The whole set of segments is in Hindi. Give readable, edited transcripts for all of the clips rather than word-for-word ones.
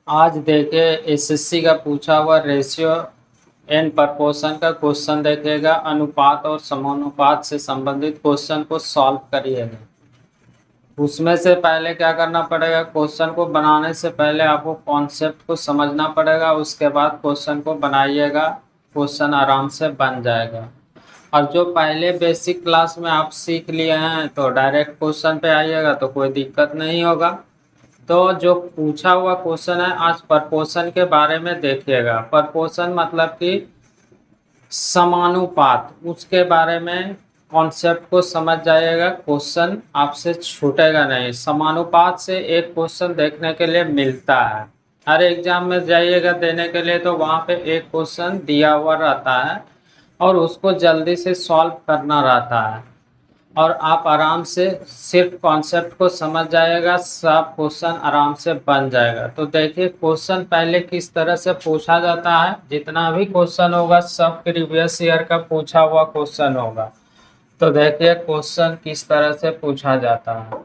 आज देखे एसएससी का पूछा हुआ रेशियो एंड प्रपोर्शन का क्वेश्चन देखेगा। अनुपात और समानुपात से संबंधित क्वेश्चन को सॉल्व करिएगा। उसमें से पहले क्या करना पड़ेगा, क्वेश्चन को बनाने से पहले आपको कॉन्सेप्ट को समझना पड़ेगा, उसके बाद क्वेश्चन को बनाइएगा। क्वेश्चन आराम से बन जाएगा। और जो पहले बेसिक क्लास में आप सीख लिए हैं तो डायरेक्ट क्वेश्चन पे आइएगा तो कोई दिक्कत नहीं होगा। तो जो पूछा हुआ क्वेश्चन है आज प्रपोर्शन के बारे में देखिएगा। प्रपोर्शन मतलब कि समानुपात, उसके बारे में कॉन्सेप्ट को समझ जाइएगा। क्वेश्चन आपसे छूटेगा नहीं। समानुपात से एक क्वेश्चन देखने के लिए मिलता है। हर एग्जाम में जाइएगा देने के लिए तो वहाँ पे एक क्वेश्चन दिया हुआ रहता है और उसको जल्दी से सॉल्व करना रहता है और आप आराम से सिर्फ कॉन्सेप्ट को समझ जाएगा, सब क्वेश्चन आराम से बन जाएगा। तो देखिए क्वेश्चन पहले किस तरह से पूछा जाता है। जितना भी क्वेश्चन होगा सब प्रीवियस ईयर का पूछा हुआ क्वेश्चन होगा। तो देखिए क्वेश्चन किस तरह से पूछा जाता है।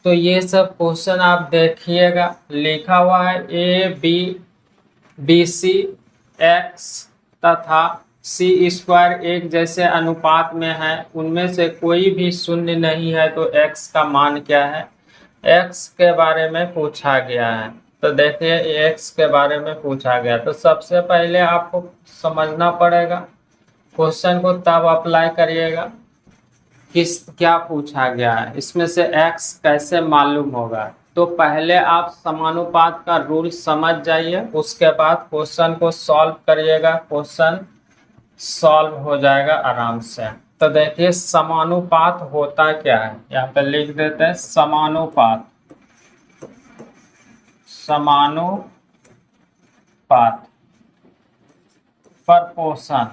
तो ये सब क्वेश्चन आप देखिएगा, लिखा हुआ है बी सी एक्स तथा सी स्क्वायर एक जैसे अनुपात में है, उनमें से कोई भी शून्य नहीं है तो एक्स का मान क्या है। एक्स के बारे में पूछा गया है। तो देखिए एक्स के बारे में पूछा गया तो सबसे पहले आपको समझना पड़ेगा। क्वेश्चन को तब अप्लाई करिएगा किस क्या पूछा गया है, इसमें से x कैसे मालूम होगा। तो पहले आप समानुपात का रूल समझ जाइए, उसके बाद क्वेश्चन को सॉल्व करिएगा। क्वेश्चन सॉल्व हो जाएगा आराम से। तो देखिए समानुपात होता क्या है, यहाँ पे लिख देते हैं समानुपात। समानुपात प्रपोर्शन।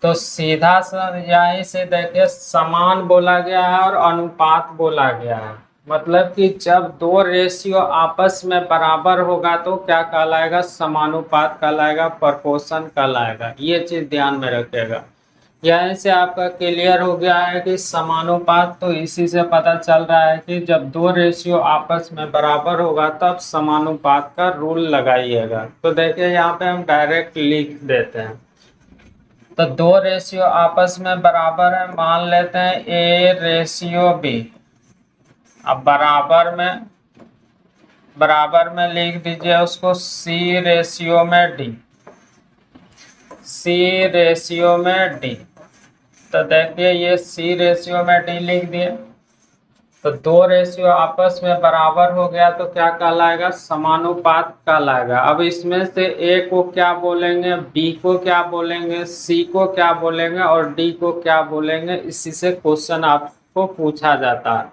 तो सीधा सा यहीं से देखिए समान बोला गया है और अनुपात बोला गया है। मतलब कि जब दो रेशियो आपस में बराबर होगा तो क्या कहलाएगा, समानुपात कहलाएगा, प्रपोर्शन कहलाएगा। ये चीज ध्यान में रखिएगा। यहीं से आपका क्लियर हो गया है कि समानुपात तो इसी से पता चल रहा है कि जब दो रेशियो आपस में बराबर होगा तब समानुपात का रूल लगाइएगा। तो देखिए यहाँ पे हम डायरेक्ट लिख देते हैं। तो दो रेशियो आपस में बराबर है, मान लेते हैं ए रेशियो बी। अब बराबर में लिख दीजिए उसको सी रेशियो में डी। सी रेशियो में डी। तो देखिए ये सी रेशियो में डी लिख दिए। तो दो रेशियो आपस में बराबर हो गया तो क्या कहलाएगा, समानुपात कहलाएगा। अब इसमें से ए को क्या बोलेंगे, बी को क्या बोलेंगे, सी को क्या बोलेंगे और डी को क्या बोलेंगे, इसी से क्वेश्चन आपको पूछा जाता है।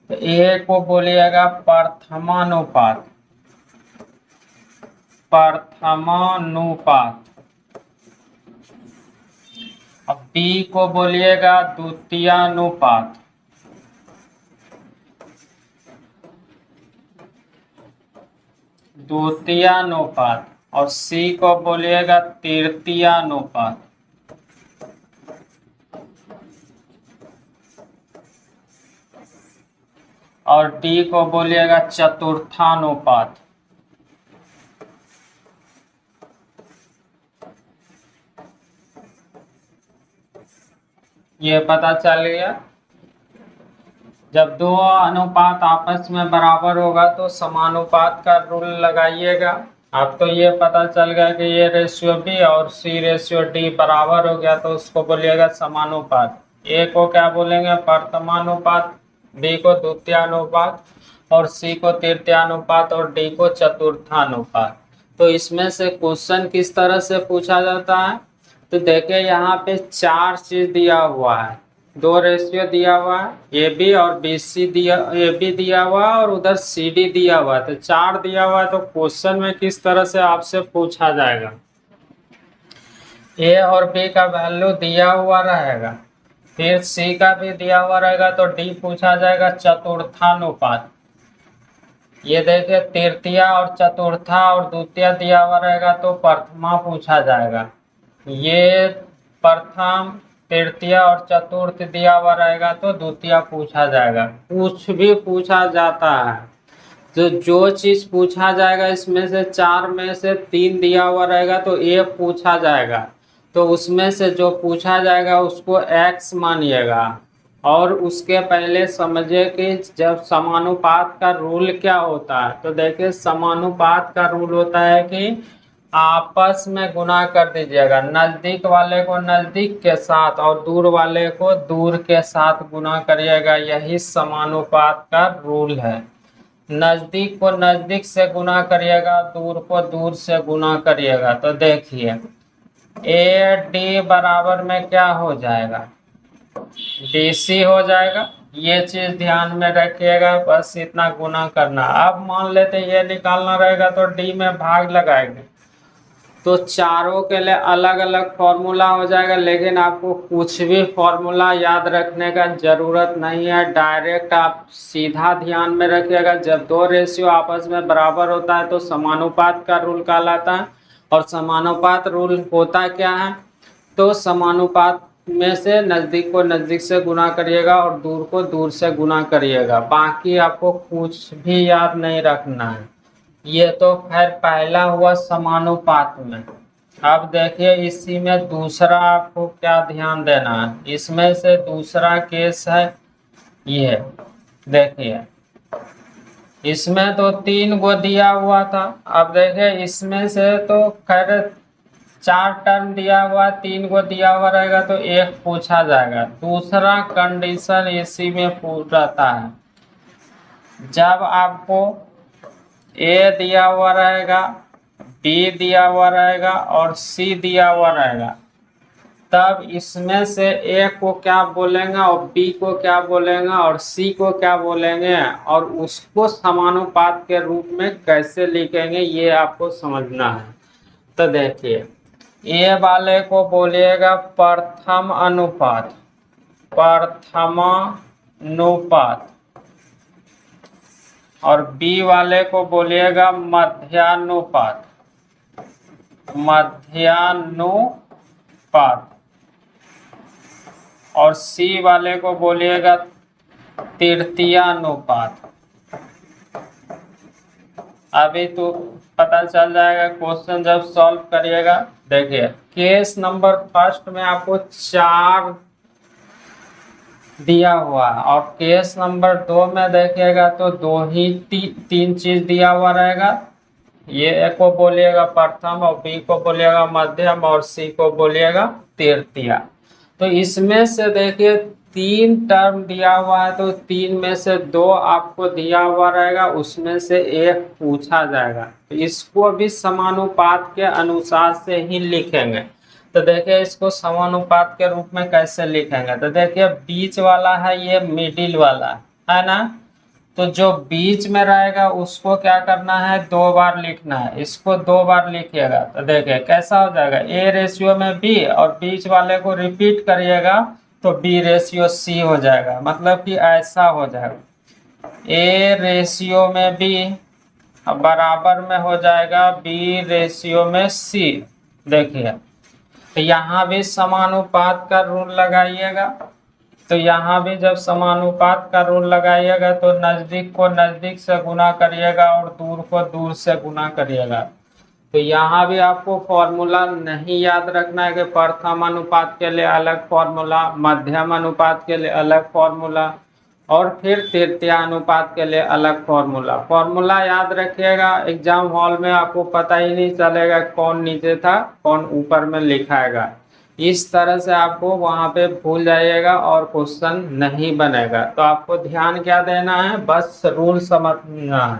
तो ए को बोलिएगा प्रथमानुपात। प्रथमानुपात। अब बी को बोलिएगा द्वितीयानुपात। द्वितीयानुपात। और सी को बोलिएगा तृतीयानुपात। और डी को बोलिएगा चतुर्थानुपात। ये पता चल गया। जब दो अनुपात आपस में बराबर होगा तो समानुपात का रूल लगाइएगा। अब तो ये पता चल गया कि ये रेशियो बी और सी रेशियो डी बराबर हो गया तो उसको बोलिएगा समानुपात। ए को क्या बोलेंगे, प्रथमानुपात, बी को द्वितीयानुपात और सी को तृतीयानुपात और डी को चतुर्थानुपात। तो इसमें से क्वेश्चन किस तरह से पूछा जाता है, तो देखिए यहाँ पे चार चीज दिया हुआ है। दो रेशियो दिया हुआ है, ए बी और बी सी दिया, ए बी दिया हुआ है और उधर सी डी दिया हुआ है। तो चार दिया हुआ है तो क्वेश्चन में किस तरह से आपसे पूछा जाएगा, ए और बी का वैल्यू दिया हुआ रहेगा, फिर सी का भी दिया हुआ रहेगा तो डी पूछा जाएगा चतुर्थानुपात। ये देखिए तृतीया और चतुर्था और द्वितीय दिया हुआ रहेगा तो प्रथमा पूछा जाएगा। ये प्रथम, तृतीय और चतुर्थ दिया हुआ रहेगा तो द्वितीय पूछा जाएगा। कुछ भी पूछा जाता है तो जो चीज पूछा जाएगा इसमें से 4 में से 3 दिया हुआ रहेगा तो एक पूछा जाएगा, तो उसमें से जो पूछा जाएगा उसको x मानिएगा। और उसके पहले समझिए कि जब समानुपात का रूल क्या होता है, तो देखिए समानुपात का रूल होता है कि आपस में गुना कर दीजिएगा, नजदीक वाले को नजदीक के साथ और दूर वाले को दूर के साथ गुना करिएगा, यही समानुपात का रूल है। नजदीक को नजदीक से गुना करिएगा, दूर को दूर से गुना करिएगा। तो देखिए ए डी बराबर में क्या हो जाएगा, डीसी हो जाएगा। ये चीज ध्यान में रखिएगा, बस इतना गुना करना। अब मान लेते ये निकालना रहेगा तो डी में भाग लगाएंगे, तो चारों के लिए अलग अलग फॉर्मूला हो जाएगा, लेकिन आपको कुछ भी फॉर्मूला याद रखने का जरूरत नहीं है। डायरेक्ट आप सीधा ध्यान में रखिएगा, जब दो रेशियो आपस में बराबर होता है तो समानुपात का रूल कहलाता है। और समानुपात रूल होता क्या है, तो समानुपात में से नज़दीक को नज़दीक से गुना करिएगा और दूर को दूर से गुना करिएगा, बाकी आपको कुछ भी याद नहीं रखना है। ये तो खैर पहला हुआ समानुपात में। अब देखिए इसी में दूसरा आपको क्या ध्यान देना है, इसमें से दूसरा केस है ये। देखिए इसमें तो 3 गो दिया हुआ था, अब देखिए इसमें से तो खैर 4 टर्म दिया हुआ, 3 गो दिया हुआ रहेगा तो एक पूछा जाएगा। दूसरा कंडीशन इसी में रहता है, जब आपको ए दिया हुआ रहेगा, बी दिया हुआ रहेगा और सी दिया हुआ रहेगा, तब इसमें से ए को क्या बोलेंगे और बी को क्या बोलेंगे और सी को क्या बोलेंगे और उसको समानुपात के रूप में कैसे लिखेंगे, ये आपको समझना है। तो देखिए ए वाले को बोलिएगा प्रथम अनुपात, प्रथमानुपात, और बी वाले को बोलिएगा मध्यानुपात, मध्यानुपात, और सी वाले को बोलिएगा तृतीयानुपात। अभी तो पता चल जाएगा क्वेश्चन जब सॉल्व करिएगा। देखिए केस नंबर फर्स्ट में आपको 4 दिया हुआ और केस नंबर 2 में देखिएगा तो 2 ही 3 चीज दिया हुआ रहेगा। ये ए को बोलिएगा प्रथम और बी को बोलिएगा मध्यम और सी को बोलिएगा तृतीया। तो इसमें से देखिए 3 टर्म दिया हुआ है, तो 3 में से 2 आपको दिया हुआ रहेगा, उसमें से एक पूछा जाएगा। तो इसको भी समानुपात के अनुसार से ही लिखेंगे। तो देखिए इसको समानुपात के रूप में कैसे लिखेंगे, तो देखिए बीच वाला है ये मिडिल वाला है ना, तो जो बीच में रहेगा उसको क्या करना है 2 बार लिखना है, इसको 2 बार लिखिएगा। तो देखिए कैसा हो जाएगा, ए रेशियो में बी और बीच वाले को रिपीट करिएगा तो बी रेशियो सी हो जाएगा, मतलब कि ऐसा हो जाएगा ए रेशियो में बी बराबर में हो जाएगा बी रेशियो में सी। देखिए तो यहाँ भी समानुपात का रूल लगाइएगा, तो यहाँ भी जब समानुपात का रूल लगाइएगा तो नज़दीक को नज़दीक से गुना करिएगा और दूर को दूर से गुना करिएगा। तो यहाँ भी आपको फॉर्मूला नहीं याद रखना है कि प्रथम अनुपात के लिए अलग फॉर्मूला, मध्यम अनुपात के लिए अलग फॉर्मूला और फिर तृतीयानुपात के लिए अलग फॉर्मूला। फॉर्मूला याद रखिएगा, एग्जाम हॉल में आपको पता ही नहीं चलेगा कौन नीचे था कौन ऊपर में लिखाएगा। इस तरह से आपको वहाँ पे भूल जाइएगा और क्वेश्चन नहीं बनेगा। तो आपको ध्यान क्या देना है, बस रूल समझना है।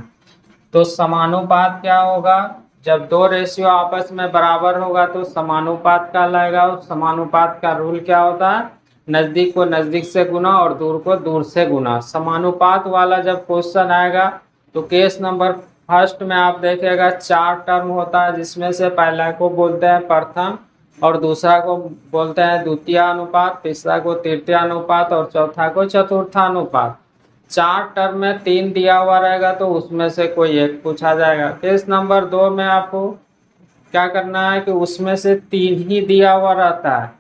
तो समानुपात क्या होगा, जब 2 रेशियो आपस में बराबर होगा तो समानुपात कहलाएगा। और समानुपात का रूल क्या होता है, नज़दीक को नज़दीक से गुना और दूर को दूर से गुना। समानुपात वाला जब क्वेश्चन आएगा तो केस नंबर फर्स्ट में आप देखिएगा 4 टर्म होता है, जिसमें से पहला को बोलते हैं प्रथम और दूसरा को बोलते हैं द्वितीयानुपात, तीसरा को तृतीयानुपात और चौथा को चतुर्थानुपात। 4 टर्म में 3 दिया हुआ रहेगा तो उसमें से कोई एक पूछा जाएगा। केस नंबर 2 में आपको क्या करना है कि उसमें से 3 ही दिया हुआ रहता है,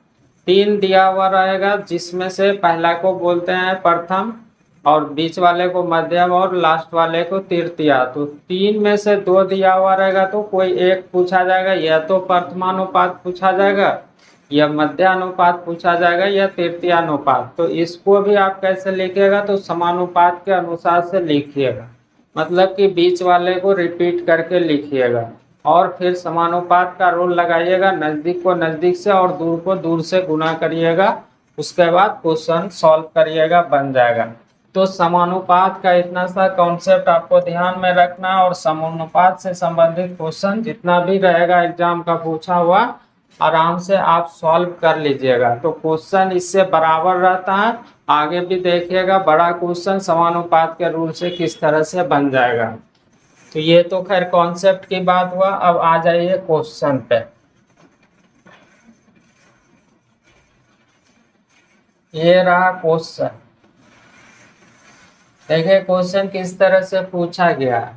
3 दिया हुआ रहेगा, जिसमें से पहला को बोलते हैं प्रथम और बीच वाले को मध्यम और लास्ट वाले को तृतीया। तो 3 में से 2 दिया हुआ रहेगा तो कोई एक पूछा जाएगा, या तो प्रथमानुपात पूछा जाएगा, या मध्यानुपात पूछा जाएगा, या तृतीयानुपात। तो इसको भी आप कैसे लिखिएगा, तो समानुपात के अनुसार से लिखिएगा, मतलब कि बीच वाले को रिपीट करके लिखिएगा और फिर समानुपात का रूल लगाइएगा, नज़दीक को नज़दीक से और दूर को दूर से गुना करिएगा, उसके बाद क्वेश्चन सॉल्व करिएगा, बन जाएगा। तो समानुपात का इतना सा कॉन्सेप्ट आपको ध्यान में रखना है और समानुपात से संबंधित क्वेश्चन जितना भी रहेगा एग्जाम का पूछा हुआ आराम से आप सॉल्व कर लीजिएगा। तो क्वेश्चन इससे बराबर रहता है, आगे भी देखिएगा बड़ा क्वेश्चन समानुपात के रूल से किस तरह से बन जाएगा। तो ये तो खैर कॉन्सेप्ट की बात हुआ, अब आ जाइए क्वेश्चन पे। ये रहा क्वेश्चन, देखिए क्वेश्चन किस तरह से पूछा गया है।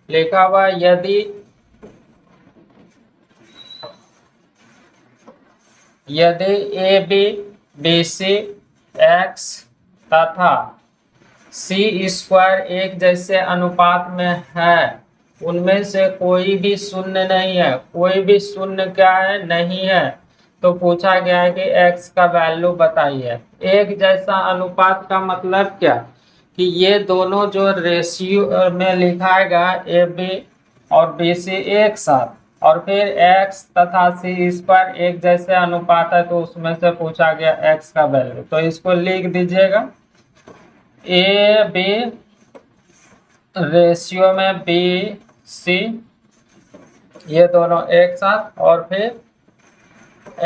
लिखा हुआ यदि A B B C X तथा सी स्क्वायर एक जैसे अनुपात में है, उनमें से कोई भी शून्य नहीं है। कोई भी शून्य क्या है, नहीं है। तो पूछा गया है कि x का वैल्यू बताइए। एक जैसा अनुपात का मतलब क्या, कि ये दोनों जो रेशियो में लिखाएगा ए बी और बी सी एक साथ, और फिर x तथा सी स्क्वायर एक जैसे अनुपात है, तो उसमें से पूछा गया x का वैल्यू। तो इसको लिख दीजिएगा, ए बी रेशियो में बी सी, ये दोनों एक साथ, और फिर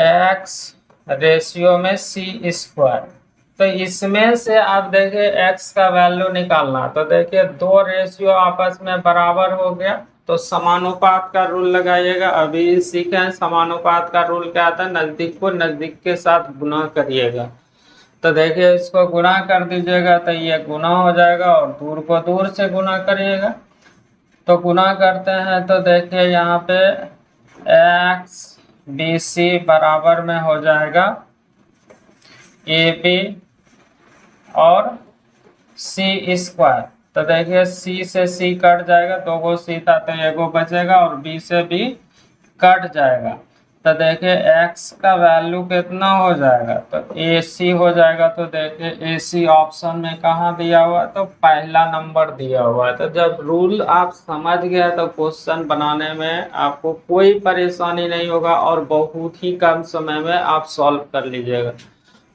x रेशियो में सी स्क्वायर। तो इसमें से आप देखिए x का वैल्यू निकालना। तो देखिए दो रेशियो आपस में बराबर हो गया, तो समानुपात का रूल लगाइएगा। अभी सीखे हैं समानुपात का रूल क्या आता है, नजदीक को नजदीक के साथ गुना करिएगा। तो देखिए इसको गुना कर दीजिएगा तो ये गुना हो जाएगा, और दूर को दूर से गुना करिएगा। तो गुना करते हैं तो देखिए यहाँ पे x बी सी बराबर में हो जाएगा ए बी और सी स्क्वायर। तो देखिए सी से सी कट जाएगा, दो गो सी था तो एगो बचेगा, और बी से बी कट जाएगा। तो देखिए x का वैल्यू कितना हो जाएगा, तो ए सी हो जाएगा। तो देखिए ए सी ऑप्शन में कहाँ दिया हुआ है, तो पहला नंबर दिया हुआ है। तो जब रूल आप समझ गए तो क्वेश्चन बनाने में आपको कोई परेशानी नहीं होगा और बहुत ही कम समय में आप सॉल्व कर लीजिएगा।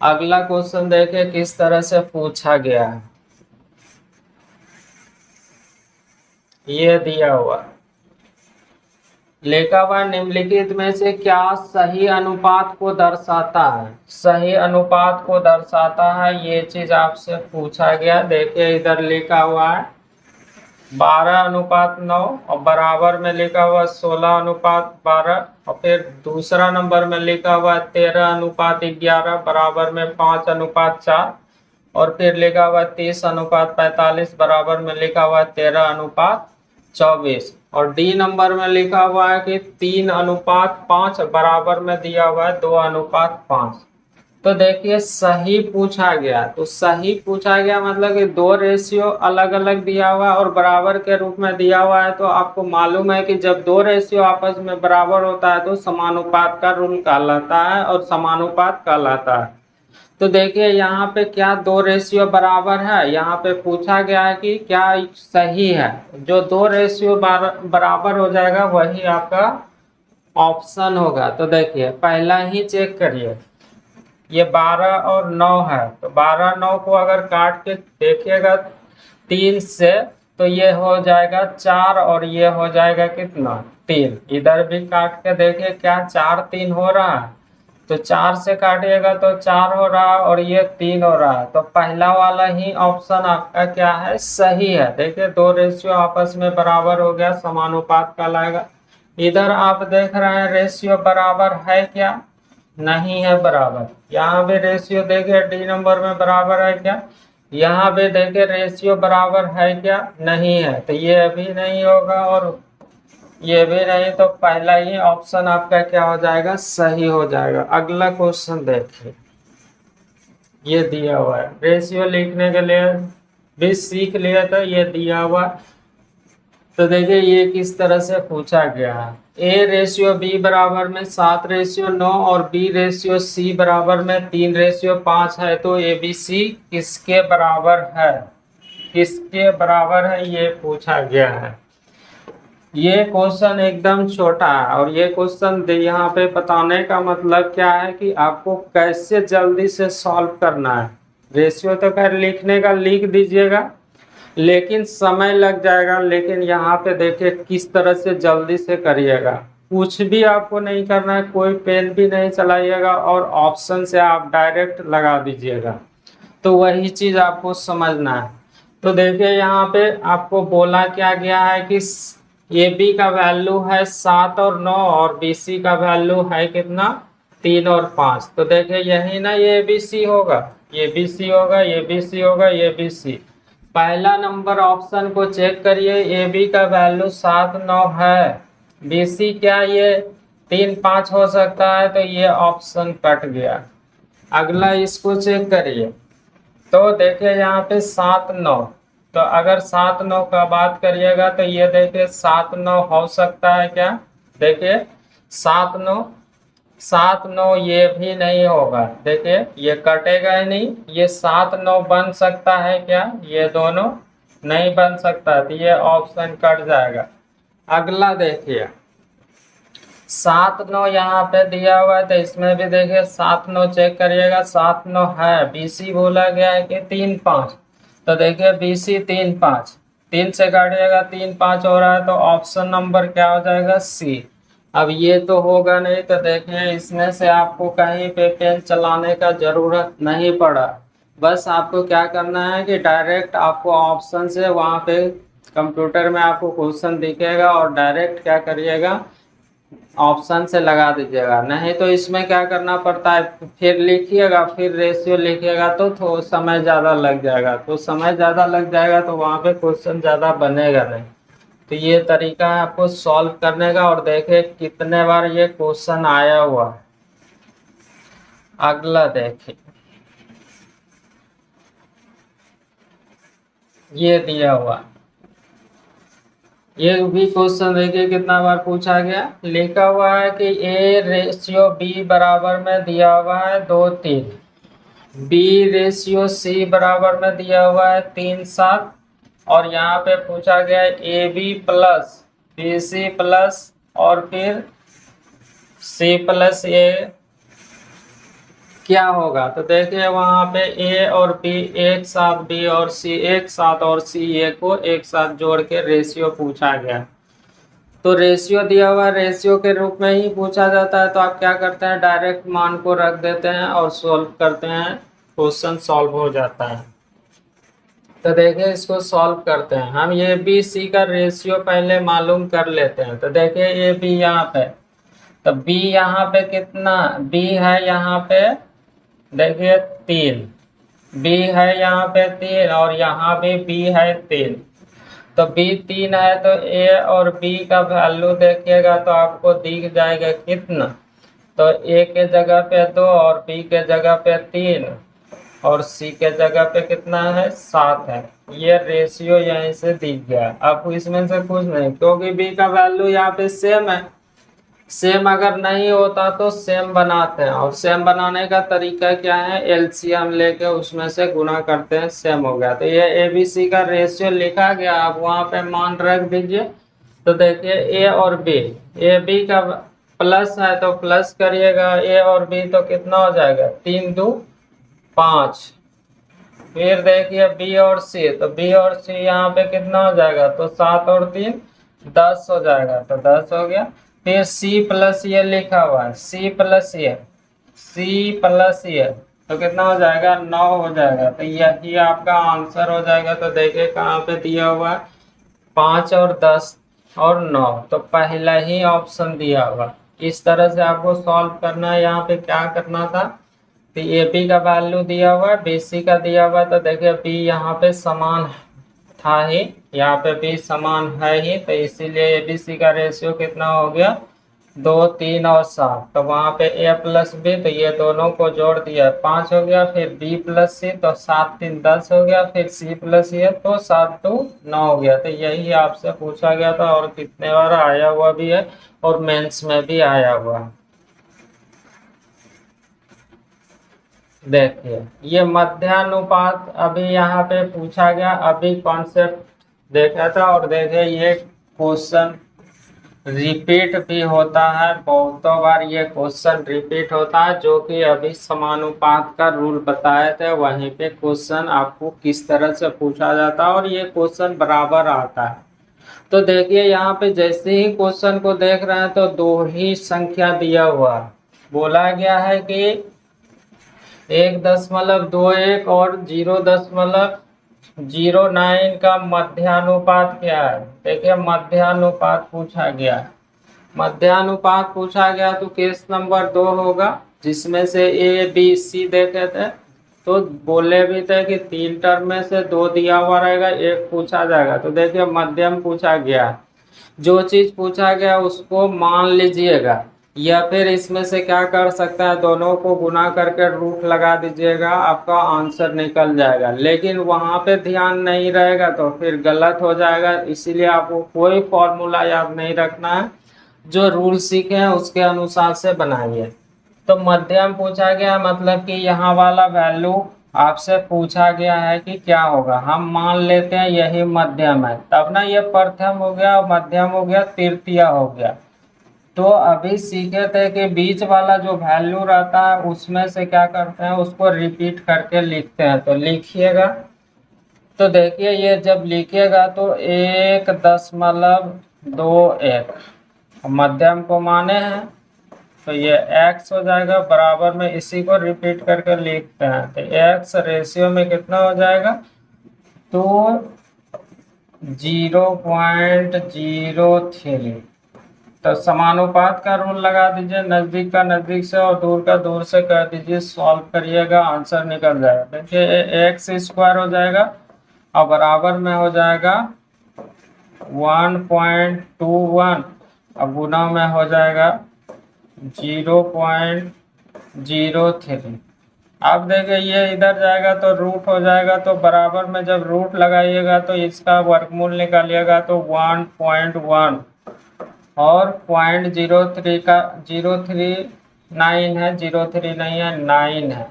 अगला क्वेश्चन देखिए किस तरह से पूछा गया है। ये दिया हुआ लिखा हुआ निम्नलिखित में से क्या सही अनुपात को दर्शाता है। सही अनुपात को दर्शाता है, ये चीज आपसे पूछा गया। देखिए इधर लिखा हुआ है 12:9 और बराबर में लिखा हुआ 16:12, और फिर दूसरा नंबर में लिखा हुआ 13:11 बराबर में 5:4, और फिर लिखा हुआ 30:45 बराबर में लिखा हुआ 13:24, और डी नंबर में लिखा हुआ है कि 3:5 बराबर में दिया हुआ है 2:5। तो देखिए सही पूछा गया, तो सही पूछा गया मतलब कि दो रेशियो अलग अलग दिया हुआ है और बराबर के रूप में दिया हुआ है। तो आपको मालूम है कि जब दो रेशियो आपस में बराबर होता है तो समानुपात का रूल कहलाता है और समानुपात कहलाता है। तो देखिए यहाँ पे क्या दो रेशियो बराबर है, यहाँ पे पूछा गया है कि क्या सही है। जो दो रेशियो बराबर हो जाएगा वही आपका ऑप्शन होगा। तो देखिए पहला ही चेक करिए, ये 12 और 9 है, तो 12-9 को अगर काट के देखिएगा 3 से, तो ये हो जाएगा 4 और ये हो जाएगा कितना 3। इधर भी काट के देखिए क्या 4-3 हो रहा है, तो 4 से काटिएगा तो 4 हो रहा है और ये 3 हो रहा है। तो पहला वाला ही ऑप्शन आपका क्या है, सही है। देखिए दो रेशियो आपस में बराबर हो गया, समानुपात कहलाएगा। इधर आप देख रहे हैं रेशियो बराबर है क्या, नहीं है बराबर। यहाँ भी रेशियो देखिए डी नंबर में बराबर है क्या, यहाँ भी देखिए रेशियो बराबर है क्या, नहीं है। तो ये अभी नहीं होगा और ये भी नहीं, तो पहला ही ऑप्शन आपका क्या हो जाएगा, सही हो जाएगा। अगला क्वेश्चन देखिए, ये दिया हुआ है। रेशियो लिखने के लिए भी सीख लिया था, ये दिया हुआ। तो देखिए ये किस तरह से पूछा गया है। ए रेशियो बी बराबर में 7:9 और बी रेशियो सी बराबर में 3:5 है, तो ए बी सी किसके बराबर है, किसके बराबर है, ये पूछा गया है। ये क्वेश्चन एकदम छोटा है और ये क्वेश्चन यहाँ पे बताने का मतलब क्या है कि आपको कैसे जल्दी से सॉल्व करना है। रेशियो तो खैर लिखने का लिख दीजिएगा, लेकिन समय लग जाएगा। लेकिन यहाँ पे देखिए किस तरह से जल्दी से करिएगा। कुछ भी आपको नहीं करना है, कोई पेन भी नहीं चलाइएगा और ऑप्शन से आप डायरेक्ट लगा दीजिएगा। तो वही चीज आपको समझना है। तो देखिए यहाँ पे आपको बोला क्या गया है कि ए बी का वैल्यू है 7 और 9 और बी सी का वैल्यू है कितना, 3 और 5। तो देखिए यही ना ये बी सी होगा, ये बी सी होगा, ये बी सी होगा, ये बी सी। पहला नंबर ऑप्शन को चेक करिए, ए बी का वैल्यू 7 9 है, बी सी क्या ये 3 5 हो सकता है, तो ये ऑप्शन कट गया। अगला इसको चेक करिए, तो देखिए यहाँ पे 7 9, तो अगर 7 9 का बात करिएगा तो ये देखिए 7 9 हो सकता है क्या, देखिए 7 9 7 9 ये भी नहीं होगा, देखिए ये कटेगा ही नहीं। ये 7 9 बन सकता है क्या, ये दोनों नहीं बन सकता, तो ये ऑप्शन कट जाएगा। अगला देखिए 7 9 यहाँ पे दिया हुआ है, तो इसमें भी देखिए 7 9 चेक करिएगा, 7 9 है। बीसी बोला गया है कि 3 5, तो देखिए बीसी 3 5, 3 से काटिएगा 3 5 हो रहा है, तो ऑप्शन नंबर क्या हो जाएगा, सी। अब ये तो होगा नहीं, तो देखिए इसमें से आपको कहीं पे पेन चलाने का जरूरत नहीं पड़ा। बस आपको क्या करना है कि डायरेक्ट आपको ऑप्शन से वहाँ पे कंप्यूटर में आपको क्वेश्चन दिखेगा और डायरेक्ट क्या करिएगा, ऑप्शन से लगा दीजिएगा। नहीं तो इसमें क्या करना पड़ता है, फिर लिखिएगा, फिर रेशियो लिखिएगा तो थोड़ा समय ज़्यादा लग जाएगा, तो समय ज़्यादा लग जाएगा तो वहाँ पे क्वेश्चन ज़्यादा बनेगा नहीं। तो ये तरीका है आपको सॉल्व करने का, और देखें कितने बार ये क्वेश्चन आया हुआ है। अगला देखिए ये दिया हुआ, ये भी क्वेश्चन देखिए कितना बार पूछा गया। लिखा हुआ है कि ए रेशियो बी बराबर में दिया हुआ है 2 3, बी रेशियो सी बराबर में दिया हुआ है 3 7, और यहाँ पे पूछा गया है A B plus B C plus और फिर सी प्लस ए क्या होगा। तो देखिए वहाँ पे ए और बी एक साथ, बी और सी एक साथ, और सी ए को एक साथ जोड़ के रेशियो पूछा गया। तो रेशियो दिया हुआ रेशियो के रूप में ही पूछा जाता है, तो आप क्या करते हैं, डायरेक्ट मान को रख देते हैं और सॉल्व करते हैं, क्वेश्चन सॉल्व हो जाता है। तो देखिए इसको सॉल्व करते हैं हम। ये बी सी का रेशियो पहले मालूम कर लेते हैं। तो देखिए ये बी यहाँ पे, तो बी यहाँ पे कितना, बी है यहाँ पे देखिए 3, बी है यहाँ पे 3 और यहाँ भी बी है 3। तो बी 3 है, तो ए और बी का वैल्यू देखिएगा तो आपको दिख जाएगा कितना, तो ए के जगह पे 2 और बी के जगह पे 3 और सी के जगह पे कितना है, 7 है। ये रेशियो यहीं से दिख गया। अब इसमें से कुछ नहीं, क्योंकि बी का वैल्यू यहाँ पे सेम है। सेम अगर नहीं होता तो सेम बनाते हैं, और सेम बनाने का तरीका क्या है, एलसीएम लेके उसमें से गुना करते हैं, सेम हो गया। तो ये एबीसी का रेशियो लिखा गया, आप वहां पे मान रख दीजिए। तो देखिए ए और बी, ए बी का प्लस है तो प्लस करिएगा, ए और बी तो कितना हो जाएगा, 3 2 5। फिर देखिए बी और सी, तो बी और सी यहाँ पे कितना हो जाएगा, तो 7 और 3 10 हो जाएगा, तो 10 हो गया। फिर सी प्लस ये लिखा हुआ है, सी प्लस ये, सी प्लस ये, तो कितना हो जाएगा, 9 हो जाएगा। तो यही आपका आंसर हो जाएगा। तो देखिए कहाँ पे दिया हुआ है, 5 और 10 और 9, तो पहला ही ऑप्शन दिया हुआ। इस तरह से आपको सॉल्व करना है। यहाँ पे क्या करना था, तो ए बी का वैल्यू दिया हुआ है, बी सी का दिया हुआ है, तो देखिए बी यहाँ पे समान था ही, यहाँ पे भी समान है ही, तो इसीलिए ए बी सी का रेशियो कितना हो गया, 2 3 और 7, तो वहां पे a प्लस बी, तो ये दोनों को जोड़ दिया 5 हो गया, फिर b प्लस सी, तो 7 3 10 हो गया, फिर c प्लस ये, तो 7 2 9 हो गया। तो यही आपसे पूछा गया था और कितने बार आया हुआ भी है और मेंस में भी आया हुआ है। देखिए ये मध्यानुपात अभी यहाँ पे पूछा गया, अभी कॉन्सेप्ट देखा था, और देखिए ये क्वेश्चन रिपीट भी होता है, बहुतों बार ये क्वेश्चन रिपीट होता है, जो कि अभी समानुपात का रूल बताए थे वहीं पे क्वेश्चन आपको किस तरह से पूछा जाता है और ये क्वेश्चन बराबर आता है। तो देखिए यहाँ पे जैसे ही क्वेश्चन को देख रहे हैं तो दो ही संख्या दिया हुआ है, बोला गया है कि 1.21 और 0.09 का मध्यानुपात क्या है। देखिए मध्यानुपात पूछा गया है, मध्यानुपात पूछा गया तो केस नंबर 2 होगा, जिसमें से ए बी सी देखे थे, तो बोले भी थे कि 3 टर्म में से 2 दिया हुआ रहेगा, एक पूछा जाएगा। तो देखिए मध्यम पूछा गया, जो चीज पूछा गया उसको मान लीजिएगा, या फिर इसमें से क्या कर सकता है, दोनों को गुना करके रूट लगा दीजिएगा, आपका आंसर निकल जाएगा। लेकिन वहां पे ध्यान नहीं रहेगा तो फिर गलत हो जाएगा, इसीलिए आपको कोई फॉर्मूला याद नहीं रखना है, जो रूल सीखे हैं उसके अनुसार से बनाइए। तो मध्यम पूछा गया मतलब कि यहाँ वाला वैल्यू आपसे पूछा गया है कि क्या होगा, हम मान लेते हैं यही मध्यम है, तब ना ये प्रथम हो गया, मध्यम हो गया, तृतीय हो गया। तो अभी सीखे थे कि बीच वाला जो वैल्यू रहता है उसमें से क्या करते हैं, उसको रिपीट करके लिखते हैं। तो लिखिएगा, तो देखिए ये जब लिखिएगा तो 1.21 मध्यम को माने हैं, तो ये x हो जाएगा, बराबर में इसी को रिपीट करके लिखते हैं, तो x रेशियो में कितना हो जाएगा, तो 0.03। तो समानुपात का रूल लगा दीजिए, नजदीक का नजदीक से और दूर का दूर से कर दीजिए, सॉल्व करिएगा, आंसर निकल जाएगा। देखिए एक्स स्क्वायर हो जाएगा और बराबर में हो जाएगा 1.21, अब गुना में हो जाएगा 0.03। अब देखिए ये इधर जाएगा तो रूट हो जाएगा, तो बराबर में जब रूट लगाइएगा तो इसका वर्गमूल निकालिएगा तो 1.1 और 0.03 का 039 है, 03 नहीं है 9 है,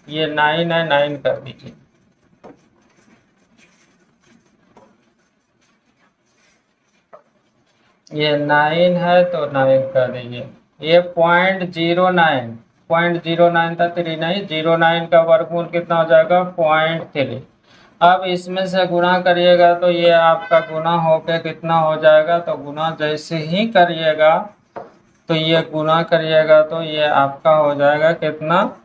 ये 9 है, 9 कर दीजिए। ये 9 है तो 9 कर दीजिए। ये 0.09 था, 3 नहीं, 09 का वर्गमूल कितना हो जाएगा 0.3। अब इसमें से गुना करिएगा तो ये आपका गुना होके कितना हो जाएगा, तो गुना जैसे ही करिएगा तो ये गुना करिएगा तो ये आपका हो जाएगा कितना,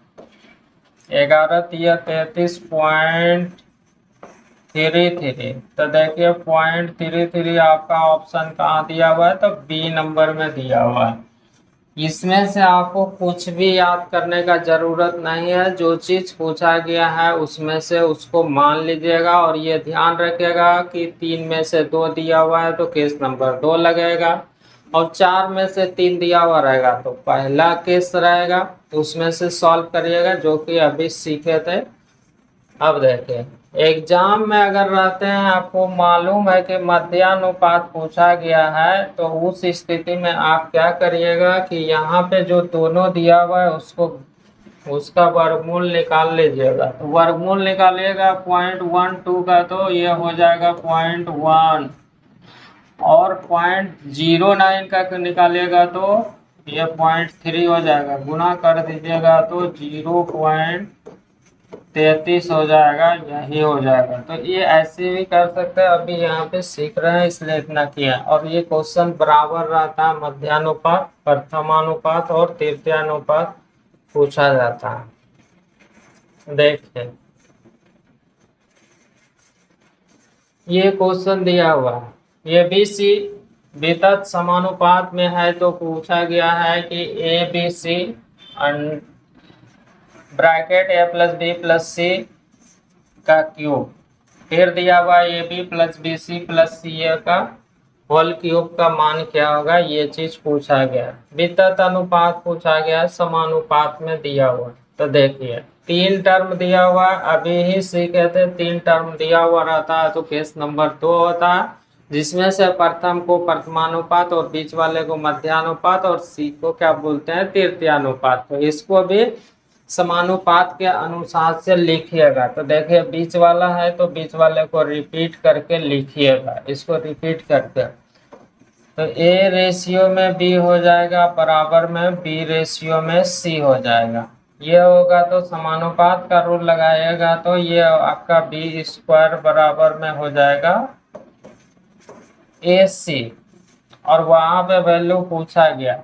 11.33.33। तो देखिए 0.33 आपका ऑप्शन कहाँ दिया हुआ है, तो बी नंबर में दिया हुआ है। इसमें से आपको कुछ भी याद करने का जरूरत नहीं है, जो चीज पूछा गया है उसमें से उसको मान लीजिएगा, और ये ध्यान रखिएगा कि 3 में से 2 दिया हुआ है तो केस नंबर 2 लगेगा, और 4 में से 3 दिया हुआ रहेगा तो पहला केस रहेगा, तो उसमें से सॉल्व करिएगा, जो कि अभी सीखे थे। अब देखिए एग्जाम में अगर रहते हैं, आपको मालूम है कि मध्यानुपात पूछा गया है, तो उस स्थिति में आप क्या करिएगा कि यहाँ पे जो दोनों दिया हुआ है उसको उसका वर्गमूल निकाल लीजिएगा। तो वर्गमूल निकालिएगा 0.12 का, तो ये हो जाएगा 0.1, और 0.09 का निकालिएगा तो ये 0.3 हो जाएगा, गुना कर दीजिएगा तो 0.33 हो जाएगा, यही हो जाएगा। तो ये ऐसे भी कर सकते हैं, अभी यहाँ पे सीख रहे हैं इसलिए इतना किया। और ये क्वेश्चन बराबर रहता है, मध्यानुपात, प्रथमानुपात और तृतीयानुपात पूछा जाता है। देखिए ये क्वेश्चन दिया हुआ है, ये बी सी वितत समानुपात में है, तो पूछा गया है कि A B C bracket A plus B plus C का क्यूब, फिर दिया हुआ A B plus B C plus C A का होल क्यूब का मान क्या होगा, ये चीज पूछा गया। वितत अनुपात पूछा गया, समानुपात में दिया हुआ। तो देखिए 3 टर्म दिया हुआ, अभी ही सी कहते हैं 3 टर्म दिया हुआ रहता है तो केस नंबर 2 होता है, जिसमें से प्रथम को प्रथमानुपात और बीच वाले को मध्यानुपात और सी को क्या बोलते हैं, तृतीयानुपात। तो इसको भी समानुपात के अनुसार से लिखिएगा। तो देखिए बीच वाला है तो बीच वाले को रिपीट करके लिखिएगा, इसको रिपीट करके। तो ए रेशियो में बी हो जाएगा बराबर में बी रेशियो में सी हो जाएगा। ये होगा तो समानुपात का रूल लगाएगा तो ये आपका बी स्क्वायर बराबर में हो जाएगा ए सी। और वहां पे वैल्यू पूछा गया,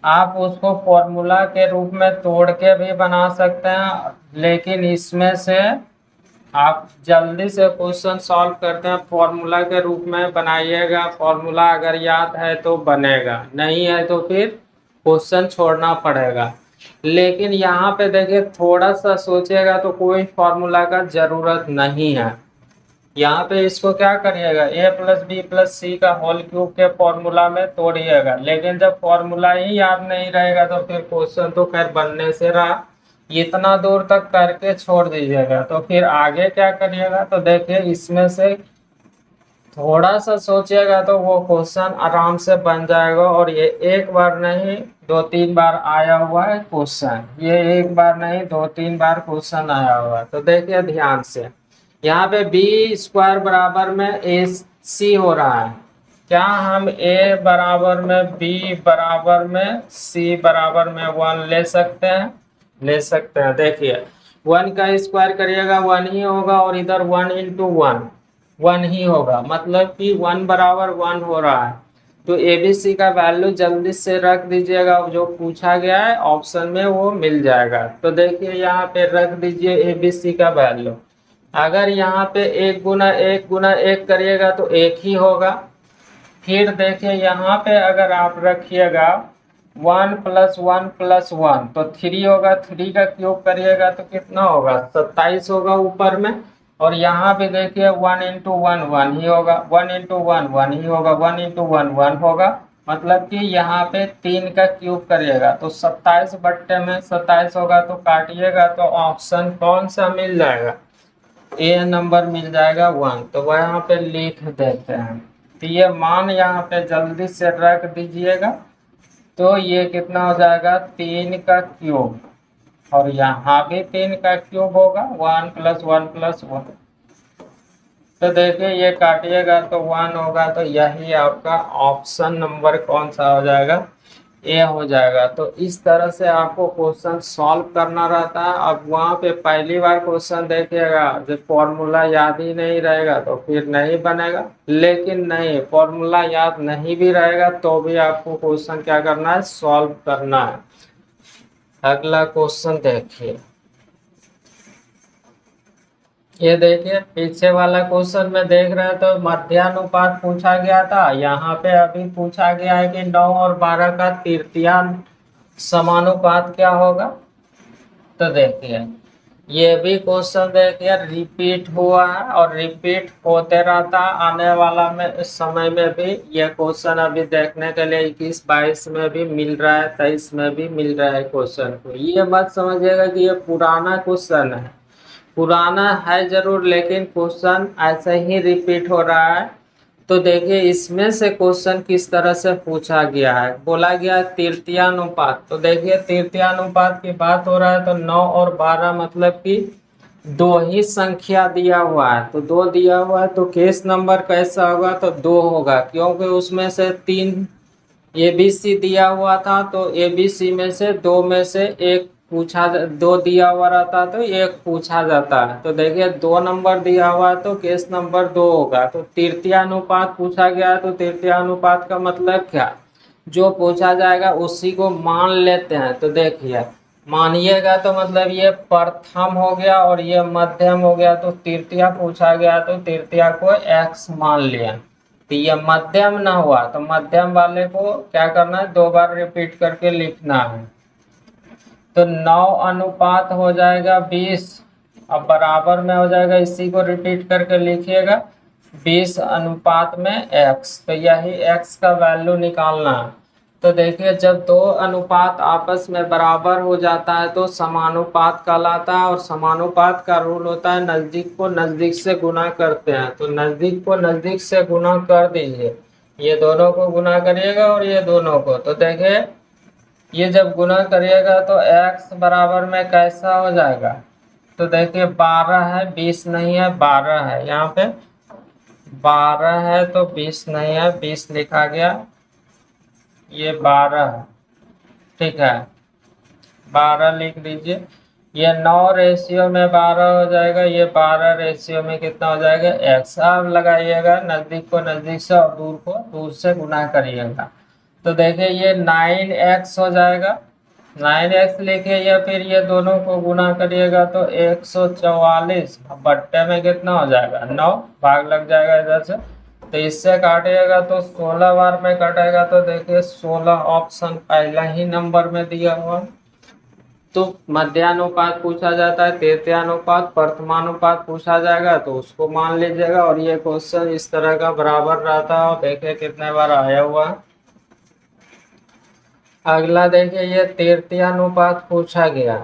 आप उसको फॉर्मूला के रूप में तोड़ के भी बना सकते हैं, लेकिन इसमें से आप जल्दी से क्वेश्चन सॉल्व करते हैं फॉर्मूला के रूप में बनाइएगा। फॉर्मूला अगर याद है तो बनेगा, नहीं है तो फिर क्वेश्चन छोड़ना पड़ेगा। लेकिन यहाँ पे देखिए थोड़ा सा सोचिएगा तो कोई फॉर्मूला का जरूरत नहीं है। यहाँ पे इसको क्या करिएगा, ए प्लस बी प्लस सी का होल क्यूब के फॉर्मूला में तोड़िएगा। लेकिन जब फॉर्मूला ही याद नहीं रहेगा तो फिर क्वेश्चन तो खैर बनने से रहा, इतना दूर तक करके छोड़ दीजिएगा। तो फिर आगे क्या करिएगा, तो देखिए इसमें से थोड़ा सा सोचिएगा तो वो क्वेश्चन आराम से बन जाएगा। और ये एक बार नहीं 2-3 बार आया हुआ है क्वेश्चन, ये एक बार नहीं 2-3 बार क्वेश्चन आया हुआ है। तो देखिए ध्यान से, यहाँ पे बी स्क्वायर बराबर में ए सी हो रहा है, क्या हम ए बराबर में बी बराबर में सी बराबर में 1 ले सकते हैं, ले सकते हैं। देखिए 1 का स्क्वायर करिएगा 1 ही होगा, और इधर 1 इंटू 1 1 ही होगा, मतलब कि 1 बराबर 1 हो रहा है। तो एबीसी का वैल्यू जल्दी से रख दीजिएगा, जो पूछा गया है ऑप्शन में वो मिल जाएगा। तो देखिए यहाँ पे रख दीजिए एबीसी का वैल्यू। अगर यहाँ पे 1 गुना 1 गुना 1 करिएगा तो 1 ही होगा। फिर देखिए यहाँ पे अगर आप रखिएगा 1 प्लस 1 प्लस 1 तो 3 होगा, 3 का क्यूब करिएगा तो कितना होगा, 27 होगा ऊपर में। और यहाँ पे देखिए 1 इंटू 1 1 ही होगा, 1 इंटू 1 1 ही होगा, 1 इंटू 1 1 होगा। मतलब कि यहाँ पे 3 का क्यूब करिएगा तो 27 बट्टे में 27 होगा। तो काटिएगा तो ऑप्शन कौन सा मिल जाएगा, ए नंबर मिल जाएगा 1। तो वहाँ पे लिख देते हैं। तो ये मान यहाँ पे जल्दी से रख दीजिएगा। तो ये कितना हो जाएगा, 3 का क्यूब, और यहाँ भी 3 का क्यूब होगा, 1 प्लस 1 प्लस 1। तो देखिए ये काटिएगा तो 1 होगा। तो यही आपका ऑप्शन नंबर कौन सा हो जाएगा, ए हो जाएगा। तो इस तरह से आपको क्वेश्चन सॉल्व करना रहता है। अब वहाँ पे पहली बार क्वेश्चन देखिएगा, जब फॉर्मूला याद ही नहीं रहेगा तो फिर नहीं बनेगा। लेकिन नहीं, फॉर्मूला याद नहीं भी रहेगा तो भी आपको क्वेश्चन क्या करना है, सॉल्व करना है। अगला क्वेश्चन देखिए, ये देखिए पीछे वाला क्वेश्चन में देख रहे हैं तो मध्यानुपात पूछा गया था। यहाँ पे अभी पूछा गया है कि 9 और 12 का तृतीयांश समानुपात क्या होगा। तो देखिए ये भी क्वेश्चन देखिए रिपीट हुआ है और रिपीट होते रहता है आने वाला में समय में भी। ये क्वेश्चन अभी देखने के लिए 21-22 में भी मिल रहा है, 23 में भी मिल रहा है क्वेश्चन को। ये मत समझिएगा कि ये पुराना क्वेश्चन है, पुराना है जरूर, लेकिन क्वेश्चन ऐसे ही रिपीट हो रहा है। तो देखिए इसमें से क्वेश्चन किस तरह से पूछा गया है, बोला गया तृतीयानुपात। तो देखिए तृतीयानुपात की बात हो रहा है तो 9 और 12 मतलब कि 2 ही संख्या दिया हुआ है। तो 2 दिया हुआ है तो केस नंबर कैसा होगा, तो 2 होगा, क्योंकि उसमें से 3 एबीसी दिया हुआ था। तो एबीसी में से 2 में से एक पूछा, 2 दिया हुआ रहता तो एक पूछा जाता है। तो देखिए 2 नंबर दिया हुआ है तो केस नंबर 2 होगा। तो तृतीयानुपात पूछा गया है तो तृतीयानुपात का मतलब क्या, जो पूछा जाएगा उसी को मान लेते हैं। तो देखिए मानिएगा तो मतलब ये प्रथम हो गया और ये मध्यम हो गया। तो तृतीया पूछा गया तो तृतीया को x मान लिया। तो ये मध्यम ना हुआ तो मध्यम वाले को क्या करना है, 2 बार रिपीट करके लिखना है। तो 9 अनुपात हो जाएगा 20, अब बराबर में हो जाएगा, इसी को रिपीट करके लिखिएगा 20 अनुपात में x, तो यही x का वैल्यू निकालना है। तो देखिए जब दो अनुपात आपस में बराबर हो जाता है तो समानुपात कहलाता है, और समानुपात का रूल होता है नजदीक को नजदीक से गुना करते हैं। तो नजदीक को नजदीक से गुना कर दीजिए, ये दोनों को गुना करिएगा और ये दोनों को। तो देखिए ये जब गुना करिएगा तो x बराबर में कैसा हो जाएगा, तो देखिए 12 है, 20 नहीं है, 12 है। यहाँ पे 12 है तो 20 नहीं है, 20 लिखा गया, ये 12 है, ठीक है, 12 लिख लीजिए। ये 9 रेशियो में 12 हो जाएगा, ये 12 रेशियो में कितना हो जाएगा, x। अब लगाइएगा नजदीक को नजदीक से और दूर को दूर से गुना करिएगा। तो देखिए ये 9x हो जाएगा, 9x लिखिए, या फिर ये दोनों को गुना करिएगा तो 144 बट्टे में कितना हो जाएगा, 9, भाग लग जाएगा इधर से। तो इससे काटिएगा तो 16 बार में कटेगा। तो देखिए 16 ऑप्शन पहला ही नंबर में दिया हुआ। तो मध्यानुपात पूछा जाता है, तृतीयानुपात, प्रथमानुपात पूछा जाएगा तो उसको मान लीजिएगा। और ये क्वेश्चन इस तरह का बराबर रहता है, और देखिए कितने बार आया हुआ। अगला देखिए ये तृतीयानुपात पूछा गया,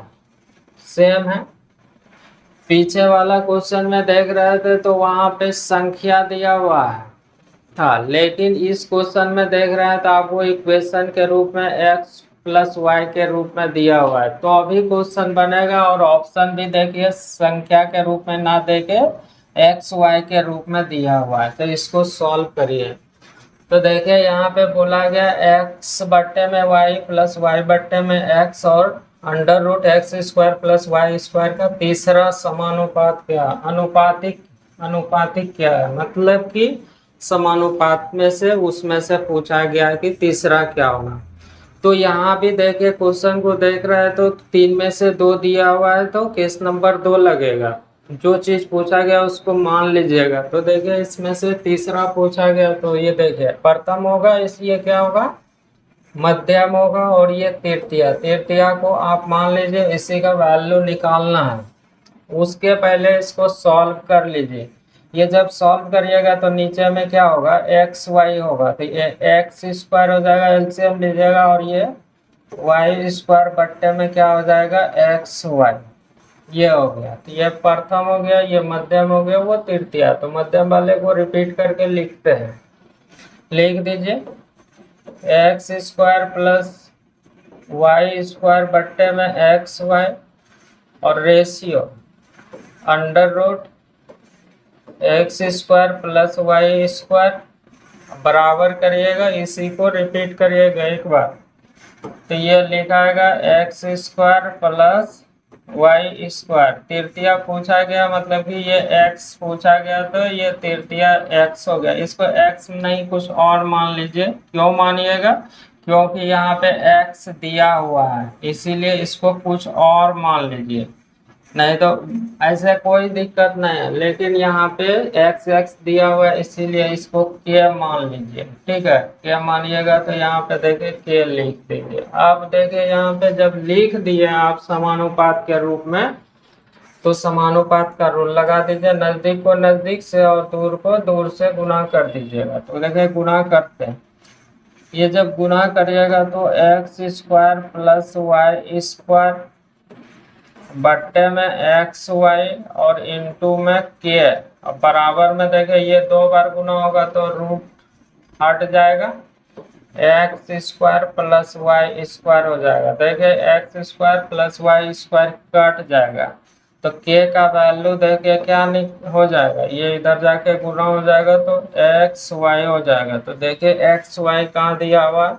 सेम है। पीछे वाला क्वेश्चन में देख रहे थे तो वहां पे संख्या दिया हुआ है था, लेकिन इस क्वेश्चन में देख रहे हैं तो आपको इक्वेशन के रूप में x प्लस वाई के रूप में दिया हुआ है। तो अभी क्वेश्चन बनेगा, और ऑप्शन भी देखिए संख्या के रूप में ना देके एक्स वाई के रूप में दिया हुआ है। तो इसको सॉल्व करिए। तो देखिए यहाँ पे बोला गया x बट्टे में y प्लस वाई बट्टे में x, और under root x square plus Y square का तीसरा समानुपात क्या, अनुपातिक, अनुपातिक क्या है, मतलब कि समानुपात में से उसमें से पूछा गया कि तीसरा क्या होगा। तो यहाँ भी देखिए क्वेश्चन को देख रहे हैं तो 3 में से 2 दिया हुआ है, तो केस नंबर 2 लगेगा। जो चीज पूछा गया उसको मान लीजिएगा। तो देखिए इसमें से तीसरा पूछा गया, तो ये देखिए प्रथम होगा, इसलिए क्या होगा, मध्यम होगा, और ये तृतीया, तृतीया को आप मान लीजिए, इसी का वैल्यू निकालना है। उसके पहले इसको सॉल्व कर लीजिए। ये जब सॉल्व करिएगा तो नीचे में क्या होगा, एक्स वाई होगा, तो ये एक्स स्क्वायर हो जाएगा, एलसीएम लीजिएगा, और ये वाई स्क्वायर बट्टे में क्या हो जाएगा, एक्स वाई। ये हो गया, तो ये प्रथम हो गया, ये मध्यम हो गया, वो तृतीया। तो मध्यम वाले को रिपीट करके लिखते हैं, लिख दीजिए x square plus Y square बट्टे में एक्स वाई, और ratio under root x square plus Y square, बराबर करिएगा, इसी को रिपीट करिएगा एक बार। तो ये लिखाएगा X square plus Y square. तृतीया पूछा गया, मतलब कि ये एक्स पूछा गया, तो ये तृतीया एक्स हो गया। इसको एक्स नहीं कुछ और मान लीजिए। क्यों मानिएगा, क्योंकि यहाँ पे एक्स दिया हुआ है, इसीलिए इसको कुछ और मान लीजिए, नहीं तो ऐसे कोई दिक्कत नहीं है। लेकिन यहाँ पे एक्स एक्स दिया हुआ है, इसीलिए इसको के मान लीजिए, ठीक है। के मानिएगा तो यहाँ पे देखिए के लिख दीजिए। अब देखिए यहाँ पे जब लिख दिए आप समानुपात के रूप में, तो समानुपात का रूल लगा दीजिए, नजदीक को नजदीक से और दूर को दूर से गुना कर दीजिएगा। तो देखिए गुना करते हैं, ये जब गुना करिएगा तो x square plus Y square बट्टे में एक्स वाई और इंटू में के। अब बराबर में देखे ये 2 बार गुना होगा तो रूट हट जाएगा, x square plus Y square हो जाएगा। देखिए x square plus Y square cut जाएगा, तो के का वैल्यू देखिए क्या हो जाएगा, ये इधर जाके गुना हो जाएगा तो एक्स वाई हो जाएगा। तो देखिए एक्स वाई कहाँ दिया हुआ,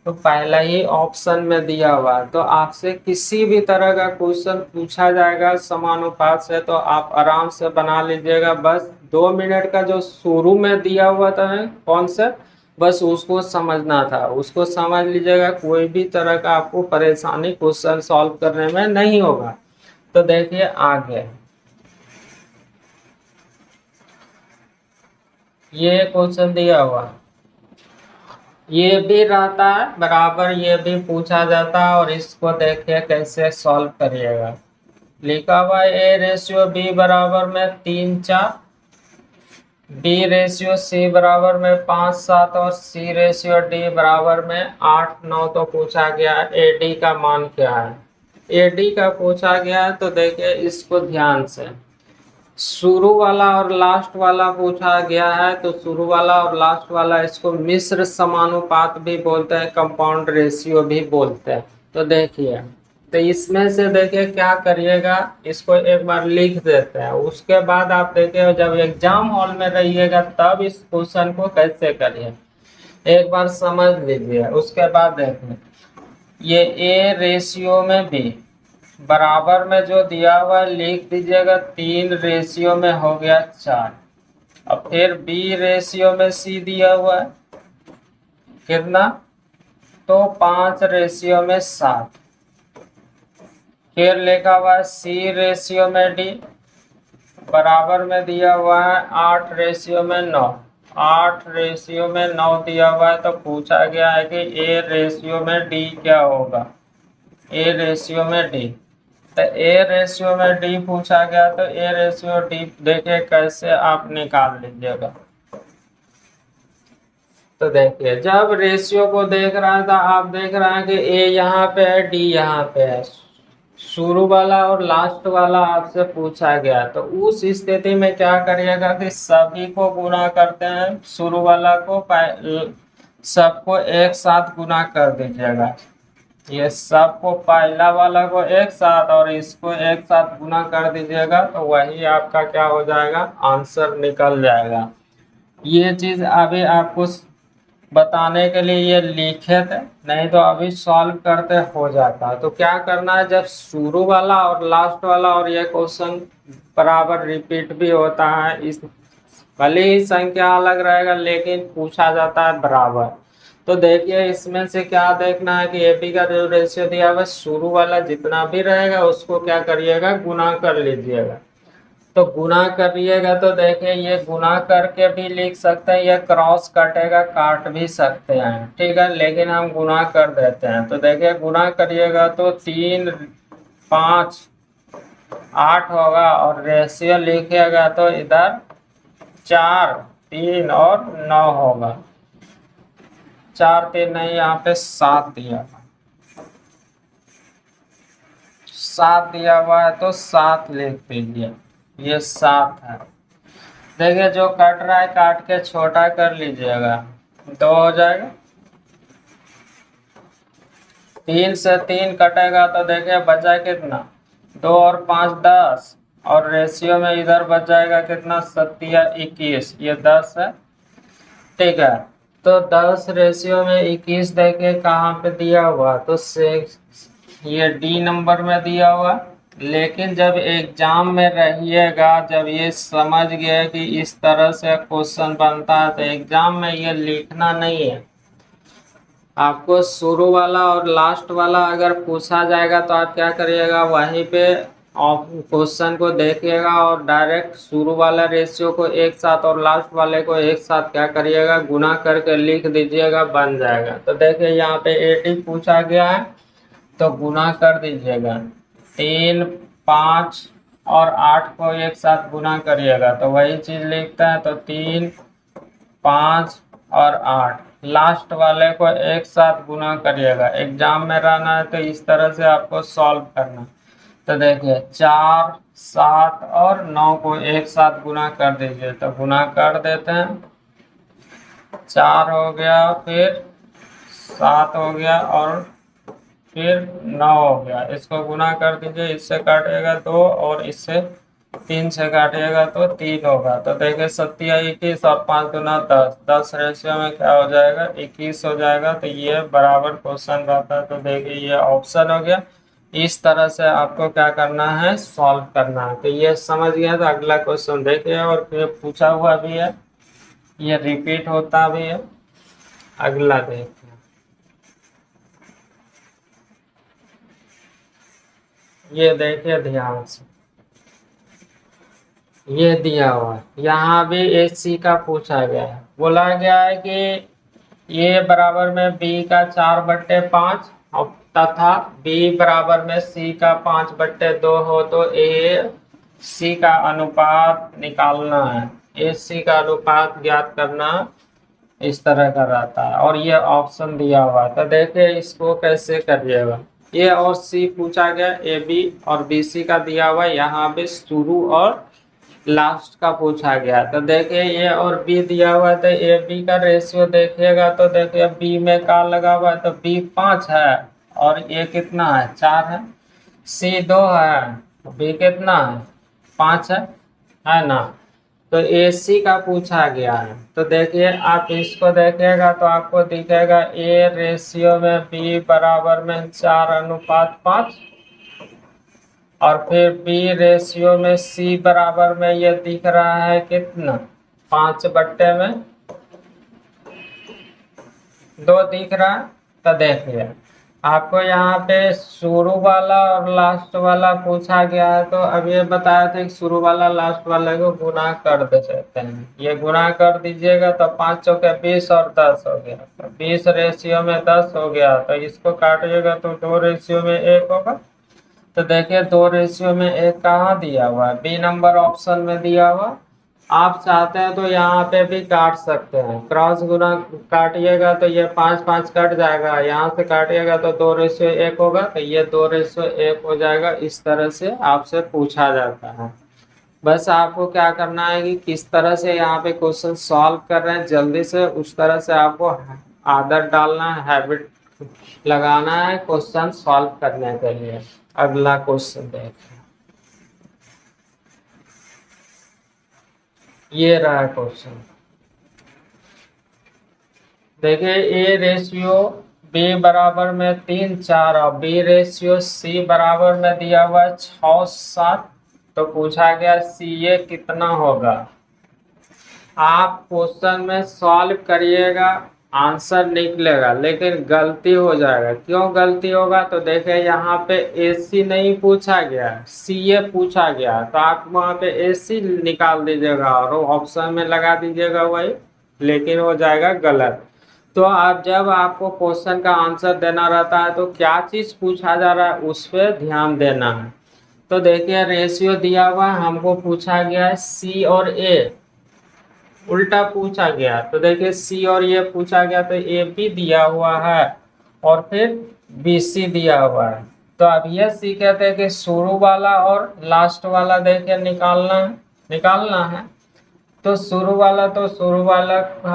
तो पहला ही ऑप्शन में दिया हुआ है। तो आपसे किसी भी तरह का क्वेश्चन पूछा जाएगा समानुपात से, तो आप आराम से बना लीजिएगा। बस 2 मिनट का जो शुरू में दिया हुआ था कॉन्सेप्ट, बस उसको समझना था, उसको समझ लीजिएगा। कोई भी तरह का आपको परेशानी क्वेश्चन सॉल्व करने में नहीं होगा। तो देखिए आगे ये क्वेश्चन दिया हुआ, ये भी रहता है बराबर, ये भी पूछा जाता है, और इसको देखिए कैसे सॉल्व करिएगा। लिखा हुआ ए रेशियो बी बराबर में 3 4 बी रेशियो सी बराबर में 5-7 और सी रेशियो डी बराबर में 8-9 तो पूछा गया ए डी का मान क्या है। ए डी का पूछा गया है तो देखिए इसको ध्यान से, शुरू वाला और लास्ट वाला पूछा गया है तो शुरू वाला और लास्ट वाला इसको मिश्र समानुपात भी बोलते हैं, कंपाउंड रेशियो भी बोलते हैं। तो देखिए, तो इसमें से देखिए क्या करिएगा, इसको एक बार लिख देते हैं, उसके बाद आप देखिए जब एग्जाम हॉल में रहिएगा तब इस क्वेश्चन को कैसे करिए एक बार समझ लीजिए। उसके बाद देखिए ये ए रेशियो में बी बराबर में जो दिया हुआ है लिख दीजिएगा, 3 रेशियो में हो गया 4। अब फिर बी रेशियो में सी दिया हुआ है कितना, तो 5 रेशियो में 7। फिर लिखा हुआ है सी रेशियो में डी बराबर में दिया हुआ है 8 रेशियो में 9। 8 रेशियो में 9 दिया हुआ है तो पूछा गया है कि ए रेशियो में डी क्या होगा। ए रेशियो में डी, तो ए रेशियो में डी पूछा गया तो ए रेशियो डी देखिए कैसे आप निकाल लीजिएगा। तो देखिए जब रेशियो को देख रहा था आप देख रहे हैं कि ए यहाँ पे है डी यहाँ पे है, शुरू वाला और लास्ट वाला आपसे पूछा गया तो उस स्थिति में क्या करिएगा कि सभी को गुना करते हैं, शुरू वाला को सबको एक साथ गुना कर दीजिएगा। ये सबको पहला वाला को एक साथ और इसको एक साथ गुना कर दीजिएगा तो वही आपका क्या हो जाएगा, आंसर निकल जाएगा। ये चीज अभी आपको बताने के लिए ये लिखे थे, नहीं तो अभी सॉल्व करते हो जाता। तो क्या करना है, जब शुरू वाला और लास्ट वाला और ये क्वेश्चन बराबर रिपीट भी होता है, इस भले ही संख्या अलग रहेगा लेकिन पूछा जाता है बराबर। तो देखिए इसमें से क्या देखना है कि एपी का जो रेशियो दिया हुआ शुरू वाला जितना भी रहेगा उसको क्या करिएगा, गुना कर लीजिएगा। तो गुना करिएगा तो देखिए ये गुना करके भी लिख सकते हैं, ये क्रॉस कटेगा काट भी सकते हैं, ठीक है, लेकिन हम गुना कर देते हैं। तो देखिए गुना करिएगा तो 3 5 8 होगा और रेशियो लिखिएगा तो इधर 4 3 और 9 होगा। 4 3 नहीं, यहाँ पे 7 दिया, 7 दिया हुआ है तो 7 लिख दीजिए, ये 7 है। देखिए जो कट रहा है काट के छोटा कर लीजिएगा, 2 हो जाएगा। 3 से 3 कटेगा तो देखिए बचा कितना, 2 और 5 10 और रेशियो में इधर बच जाएगा कितना, 7 या 21, ये 10 है, ठीक है। तो 10 रेशियो में 21 देखिए कहाँ पे दिया हुआ, तो ये डी नंबर में दिया हुआ। लेकिन जब एग्जाम में रहिएगा, जब ये समझ गए कि इस तरह से क्वेश्चन बनता है तो एग्जाम में ये लिखना नहीं है, आपको शुरू वाला और लास्ट वाला अगर पूछा जाएगा तो आप क्या करिएगा, वहीं पे क्वेश्चन को देखिएगा और डायरेक्ट शुरू वाला रेशियो को एक साथ और लास्ट वाले को एक साथ क्या करिएगा, गुना करके लिख दीजिएगा, बन जाएगा। तो देखिए यहाँ पे 80 पूछा गया है तो गुना कर दीजिएगा, 3 5 और 8 को एक साथ गुना करिएगा तो वही चीज लिखता है। तो 3 5 और 8 लास्ट वाले को एक साथ गुना करिएगा, एग्जाम में रहना है तो इस तरह से आपको सॉल्व करना। तो देखिए 4 7 और 9 को एक साथ गुना कर दीजिए, तो गुना कर देते हैं, 4 हो गया, फिर 7 हो गया और फिर 9 हो गया। इसको गुना कर दीजिए, इससे काटिएगा 2 और इससे 3 से काटिएगा तो 3 होगा। तो देखिए 7 या 21 और 5 दूना 10, 10 रेशियो में क्या हो जाएगा, 21 हो जाएगा। तो ये बराबर क्वेश्चन रहता है। तो देखिए ये ऑप्शन हो गया। इस तरह से आपको क्या करना है, सॉल्व करना है। तो ये समझ गया। तो अगला क्वेश्चन देखिए, और फिर पूछा हुआ भी है, ये रिपीट होता भी है। अगला देखिए, ये देखिए ध्यान से, ये दिया हुआ है, यहाँ भी AC का पूछा गया है। बोला गया है कि ये बराबर में B का 4/5 और तथा B बराबर में C का 5/2 हो तो AC का अनुपात निकालना है। AC का अनुपात ज्ञात करना इस तरह का रहता है और ये ऑप्शन दिया हुआ है। तो देखिए इसको कैसे करिएगा। ए और सी पूछा गया, AB और BC का दिया हुआ है, यहाँ पे शुरू और लास्ट का पूछा गया। तो देखिए ए और बी दिया हुआ है, तो AB का रेशियो देखिएगा तो देखिए बी में का लगा हुआ है, तो B 5 है और ए कितना है 4 है, C 2 है, B कितना है 5 है ना। तो AC का पूछा गया है। तो देखिए आप इसको देखिएगा तो आपको दिखेगा A रेशियो में B बराबर में 4:5 और फिर B रेशियो में C बराबर में ये दिख रहा है कितना 5/2 दिख रहा है। तो देखिए आपको यहाँ पे शुरू वाला और लास्ट वाला पूछा गया है। तो अब ये बताया था कि शुरू वाला लास्ट वाले को गुना कर दे सकते हैं। ये गुना कर दीजिएगा तो 5 चौके 20 और 10 हो गया, तो 20 रेशियो में 10 हो गया। तो इसको काटिएगा तो 2 रेशियो में 1 होगा। तो देखिए 2 रेशियो में 1 कहाँ दिया हुआ है, B नंबर ऑप्शन में दिया हुआ। आप चाहते हैं तो यहाँ पे भी काट सकते हैं, क्रॉस गुना काटिएगा तो ये 5 5 कट जाएगा, यहाँ से काटिएगा तो 2 रेशियो 1 होगा, तो ये 2 रेशियो 1 हो जाएगा। इस तरह से आपसे पूछा जाता है। बस आपको क्या करना है कि किस तरह से यहाँ पे क्वेश्चन सॉल्व कर रहे हैं जल्दी से, उस तरह से आपको आदत डालना है, हैबिट लगाना है क्वेश्चन सॉल्व करने के लिए। अगला क्वेश्चन देखिए, ये रहा क्वेश्चन। देखिए A रेशियो B बराबर में 3 4 और B रेशियो C बराबर में दिया हुआ है 6 7। तो पूछा गया CA कितना होगा। आप क्वेश्चन में सॉल्व करिएगा, आंसर निकलेगा, लेकिन गलती हो जाएगा। क्यों गलती होगा, तो देखिए यहाँ पे AC नहीं पूछा गया, CA पूछा गया। तो आप वहाँ पे AC निकाल दीजिएगा और ऑप्शन में लगा दीजिएगा वही, लेकिन हो जाएगा गलत। तो आप जब आपको क्वेश्चन का आंसर देना रहता है तो क्या चीज़ पूछा जा रहा है उस पर ध्यान देना है। तो देखिए रेशियो दिया हुआ है, हमको पूछा गया है C और A, उल्टा पूछा गया। तो देखिए C और ये पूछा गया, तो AB दिया हुआ है और फिर BC दिया हुआ है। तो अब ये C कहते हैं कि शुरू वाला और लास्ट वाला देखिए निकालना है। तो शुरू वाला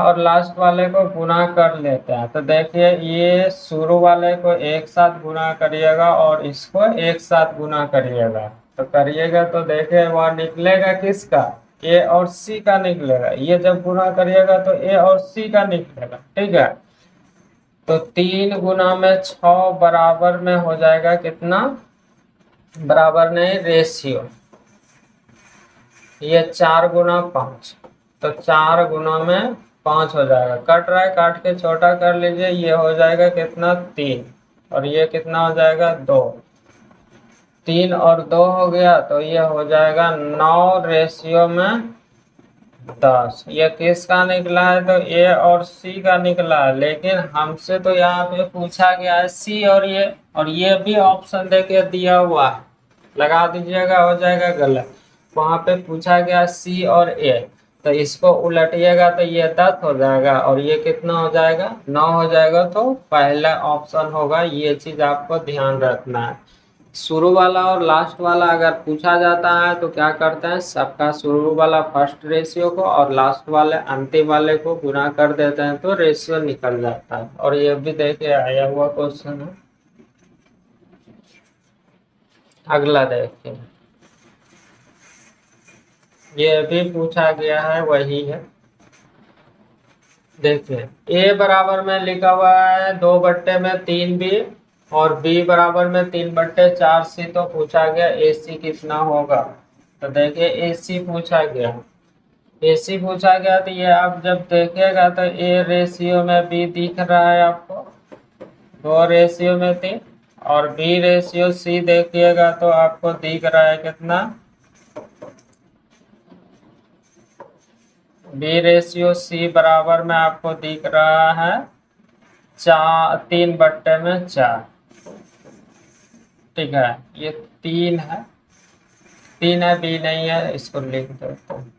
और लास्ट वाले को गुना कर लेते हैं। तो देखिए ये शुरू वाले को एक साथ गुना करिएगा और इसको एक साथ गुना करिएगा। तो करिएगा तो देखिए वह निकलेगा किसका, A और C का निकलेगा। ये जब गुना करिएगा तो A और C का निकलेगा, ठीक है। तो 3 गुना में 6 बराबर में हो जाएगा कितना, बराबर नहीं रेशियो, ये 4 गुना 5, तो 4 गुना में 5 हो जाएगा। कट रहा है, काट के छोटा कर लीजिए, ये हो जाएगा कितना 3 और ये कितना हो जाएगा 2, 3 और 2 हो गया। तो ये हो जाएगा 9 रेशियो में 10। ये किसका निकला है, तो A और C का निकला है। लेकिन हमसे तो यहाँ पे पूछा गया है C और ये भी ऑप्शन देके दिया हुआ है, लगा दीजिएगा, हो जाएगा गलत। वहाँ पे पूछा गया C और A, तो इसको उलटिएगा तो ये 10 हो जाएगा और ये कितना हो जाएगा 9 हो जाएगा। तो पहला ऑप्शन होगा, ये चीज आपको ध्यान रखना है। शुरू वाला और लास्ट वाला अगर पूछा जाता है तो क्या करते हैं, सबका शुरू वाला फर्स्ट रेशियो को और लास्ट वाले अंतिम वाले को गुना कर देते हैं, तो रेशियो निकल जाता है। और ये भी देखिए आया हुआ क्वेश्चन है। अगला देखिए, ये भी पूछा गया है, वही है। देखिए A बराबर में लिखा हुआ है 2/3B और B बराबर में 3/4C। तो पूछा गया AC कितना होगा। तो देखिए AC पूछा गया, AC पूछा गया। तो ये आप जब देखिएगा तो A रेशियो में B दिख रहा है आपको, 2 रेशियो में 3, और B रेशियो C देखिएगा तो आपको दिख रहा है कितना, B रेशियो C बराबर में आपको दिख रहा है 3/4। ठीक है, ये 3 है, 3 है, B नहीं है, इसको लिख देते हैं।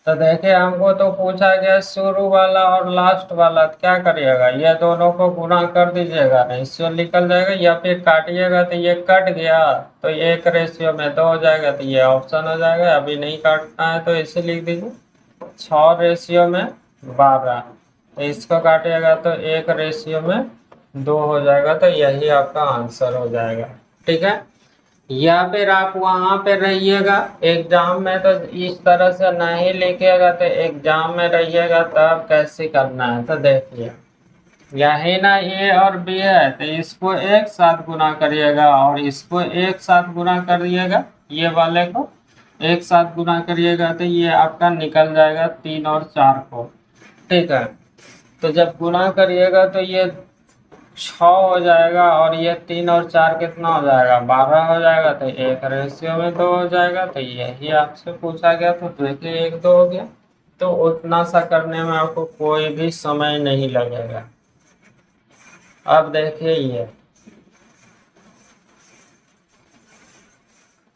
तो देखिए हमको तो पूछा गया शुरू वाला और लास्ट वाला, तो क्या करिएगा, ये दोनों को गुना कर दीजिएगा, नहीं इससे निकल जाएगा, या फिर काटिएगा तो ये कट गया तो 1:2 हो जाएगा, तो ये ऑप्शन हो जाएगा। अभी नहीं काटना है तो इसे लिख दीजिए 6:12। तो इसको काटिएगा तो 1:2 हो जाएगा, तो यही आपका आंसर हो जाएगा। ठीक है, या फिर आप वहां पे रहिएगा एग्जाम में तो इस तरह से नहीं लिखिएगा, तो एग्जाम में रहिएगा तब कैसे करना है। तो देखिए यही ना ए और बी है, तो इसको एक साथ गुना करिएगा और इसको एक साथ गुना करिएगा, ये वाले को एक साथ गुना करिएगा, तो ये आपका निकल जाएगा 3 और 4 को। ठीक है, तो जब गुना करिएगा तो ये 6 हो जाएगा, और ये 3 और 4 कितना हो जाएगा, 12 हो जाएगा, तो 1:2 हो जाएगा। तो यही आपसे पूछा गया, तो देखिए 1:2 हो गया, तो उतना सा करने में आपको कोई भी समय नहीं लगेगा। अब देखिए ये,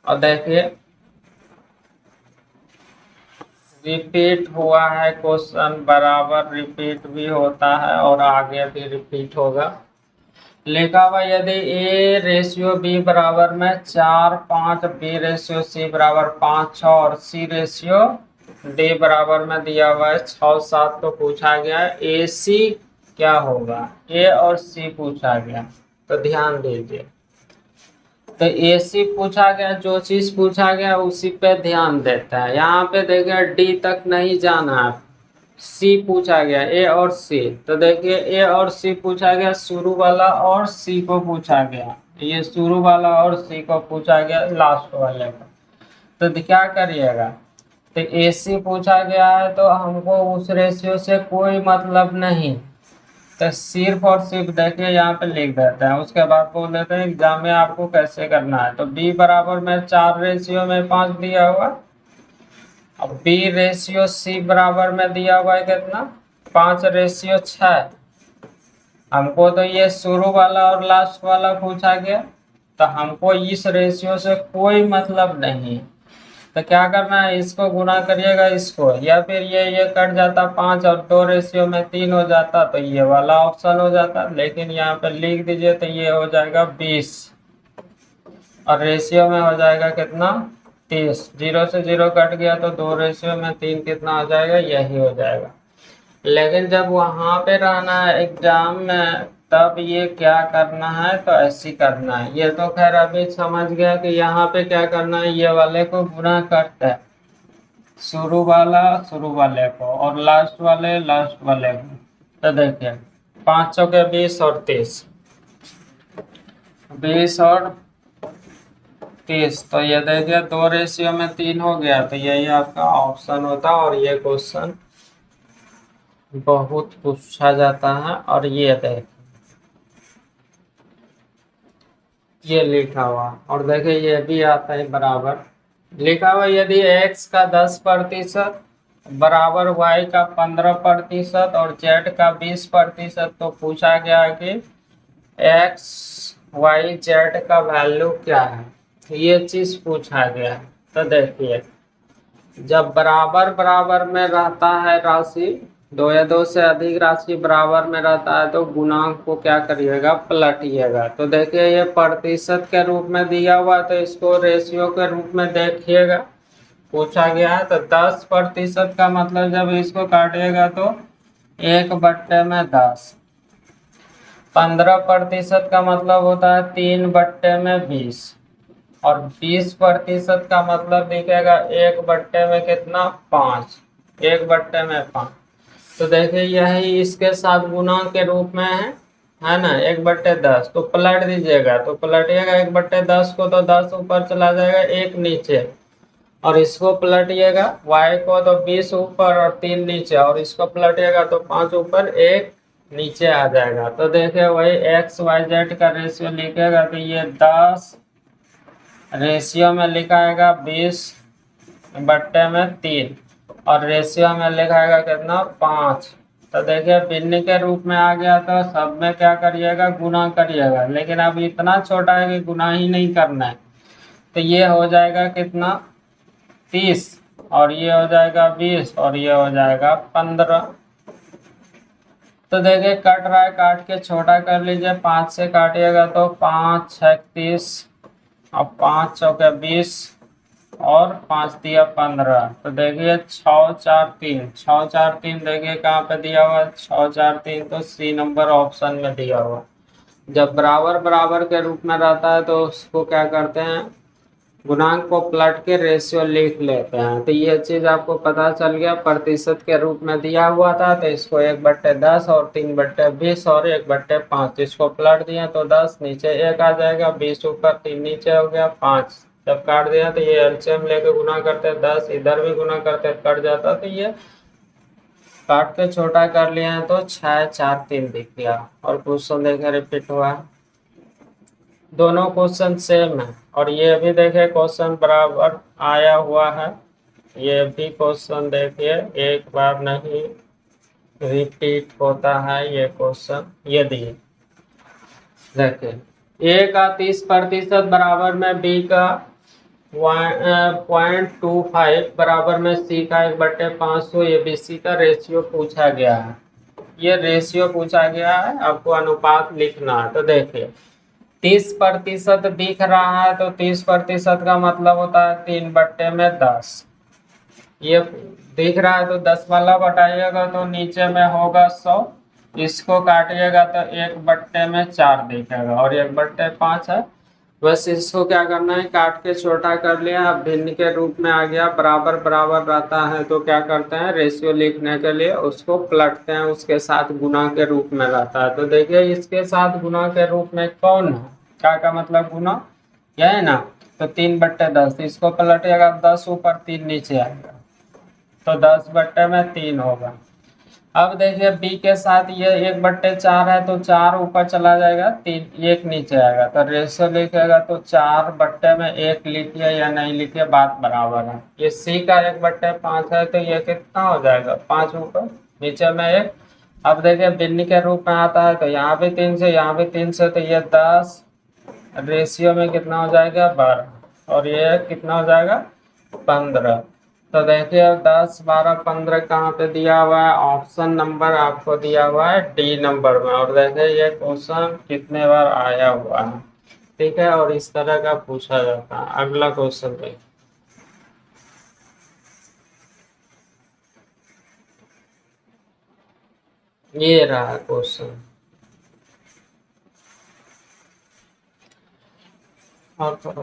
और देखिए रिपीट हुआ है क्वेश्चन, बराबर रिपीट भी होता है और आगे भी रिपीट होगा। लिखा हुआ यदि A/B बराबर में 4, 5, B/C बराबर 5, 6 और C/D बराबर में दिया हुआ है 6, 7, तो पूछा गया AC क्या होगा, A और C पूछा गया। तो ध्यान दीजिए, तो AC पूछा गया, जो चीज पूछा गया उसी पे ध्यान देता है। यहाँ पे देखिए D तक नहीं जाना है, सी पूछा गया, ए और सी। तो देखिए ए और सी पूछा गया शुरू वाला, और सी को पूछा गया, ये शुरू वाला और सी को पूछा गया लास्ट वाले का। तो क्या करिएगा, तो ए सी पूछा गया है तो हमको उस रेशियो से कोई मतलब नहीं, तो सिर्फ और सिर्फ देखिए यहाँ पे लिख देते हैं, उसके बाद बोल देते हैं एग्जाम में आपको कैसे करना है। तो बी बराबर में 4:5 दिया हुआ, अब B/C बराबर में दिया हुआ है कितना, 5:6। हमको तो ये शुरू वाला और लास्ट वाला पूछा गया, तो हमको इस रेशियो से कोई मतलब नहीं। तो क्या करना है, इसको गुना करिएगा इसको, या फिर ये कट जाता 5 और 2:3 हो जाता, तो ये वाला ऑप्शन हो जाता। लेकिन यहाँ पे लिख दीजिए तो ये हो जाएगा 20, और रेशियो में हो जाएगा कितना, 30। 0 से 0 कट गया तो 2:3 कितना हो जाएगा, यही हो जाएगा। लेकिन जब वहां पे रहना है एग्जाम में, तब ये क्या करना है, तो ऐसे करना है। ये तो खैर अभी समझ गया कि यहाँ पे क्या करना है, ये वाले को गुना करते हैं, शुरू वाले को और लास्ट वाले को। तो देखिए 5 चौके 20 और 30, 20 और 30, तो ये देखिए 2:3 हो गया, तो यही आपका ऑप्शन होता। और ये क्वेश्चन बहुत पूछा जाता है। और ये देखिए ये लिखा हुआ, और देखिए ये भी आता है बराबर लिखा हुआ, यदि x का 10% बराबर y का 15% और z का 20%, तो पूछा गया कि x y z का वैल्यू क्या है, ये चीज पूछा गया। तो देखिए जब बराबर बराबर में रहता है राशि, 2 या 2 से अधिक राशि बराबर में रहता है, तो गुणांक को क्या करिएगा, पलटिएगा। तो देखिए ये प्रतिशत के रूप में दिया हुआ, तो इसको रेशियो के रूप में देखिएगा, पूछा गया है। तो 10% का मतलब जब इसको काटिएगा तो 1/10। 15% का मतलब होता है 3/20, और 20% का मतलब दिखेगा 1/में कितना, 5, 1/5। तो देखिए यही इसके साथ गुना के रूप में है ना, 1/10। तो पलट दीजिएगा, तो पलटिएगा 1/10 को, तो 10 ऊपर चला जाएगा, 1 नीचे, और इसको पलटिएगा y को तो 20 ऊपर और 3 नीचे, और इसको पलटिएगा तो 5 ऊपर 1 नीचे आ जाएगा। तो देखिए वही x y z का रेशियो लिखेगा, तो ये 10 रेशियो में लिखाएगा 20/3, और रेशियो में लिखाएगा कितना, 5। तो देखिए भिन्न के रूप में आ गया, तो सब में क्या करिएगा, गुना करिएगा। लेकिन अब इतना छोटा है कि गुना ही नहीं करना है, तो ये हो जाएगा कितना, 30, और ये हो जाएगा 20 और ये हो जाएगा 15। तो देखिए कट रहा है, काट के छोटा कर लीजिए। 5 से काटिएगा तो 5 6 30, अब 5 चौके 20 और 5 दिया 15। तो देखिए 6 4 3, 6 4 3 देखिए कहाँ पे दिया हुआ है, 6 4 3 तो सी नंबर ऑप्शन में दिया हुआ। जब बराबर बराबर के रूप में रहता है तो उसको क्या करते हैं, गुणांक को पलट के रेशियो लिख लेते हैं। तो ये चीज आपको पता चल गया। प्रतिशत के रूप में दिया हुआ था तो इसको 1/10 और 3/20 और 1/5, इसको पलट दिया तो 10 नीचे 1 आ जाएगा, 20 ऊपर 3 नीचे हो गया 5। जब काट दिया तो ये एलसीएम लेके गुना करते 10, इधर भी गुना करते कट जाता, तो ये काट के छोटा कर लिया है तो 6 4 3 दिख गया। और क्वेश्चन देखे रिपीट हुआ है, दोनों क्वेश्चन सेम है। और ये भी देखे क्वेश्चन बराबर आया हुआ है, ये भी क्वेश्चन देखिए एक बार नहीं रिपीट होता है ये क्वेश्चन। यदि देखिए ए का 30% बराबर में बी का 0.25 बराबर में सी का 1/500 एबीसी का रेशियो पूछा गया है। ये रेशियो पूछा गया है, आपको अनुपात लिखना है। तो देखिए 30% दिख रहा है तो 30% का मतलब होता है 3/10। ये दिख रहा है तो 10 वाला बटाइएगा तो नीचे में होगा 100, इसको काटिएगा तो 1/4 दिखेगा और 1/5 है। बस इसको क्या करना है, काट के छोटा कर लिया, अब भिन्न के रूप में आ गया। बराबर बराबर रहता है तो क्या करते हैं, रेशियो लिखने के लिए उसको पलटते हैं, उसके साथ गुना के रूप में रहता है। तो देखिए इसके साथ गुना के रूप में कौन है, क्या का मतलब गुना, यह है ना। तो 3/10, इसको पलटिएगा 10 ऊपर 3 नीचे आएगा तो 10/3 होगा। अब देखिए बी के साथ ये 1/4 है तो 4 ऊपर चला जाएगा, 3 1 नीचे आएगा तो रेशियो लिखेगा तो 4/1 लिखिए या नहीं लिखिए बात बराबर है। ये सी का 1/5 है तो ये कितना हो जाएगा, 5 ऊपर नीचे में 1। अब देखिए भिन्न के रूप में आता है तो यहाँ भी 3 से यहाँ भी 3 से, तो ये 10 रेशियो में कितना हो जाएगा 12 और ये कितना हो जाएगा 15। तो देखिए 10 12 15 कहाँ पे दिया हुआ है, ऑप्शन नंबर आपको दिया हुआ है डी नंबर में। और देखिए ये क्वेश्चन कितने बार आया हुआ है, ठीक है, और इस तरह का पूछा जाता है। अगला क्वेश्चन देखिए, ये रहा क्वेश्चन। और थोड़ा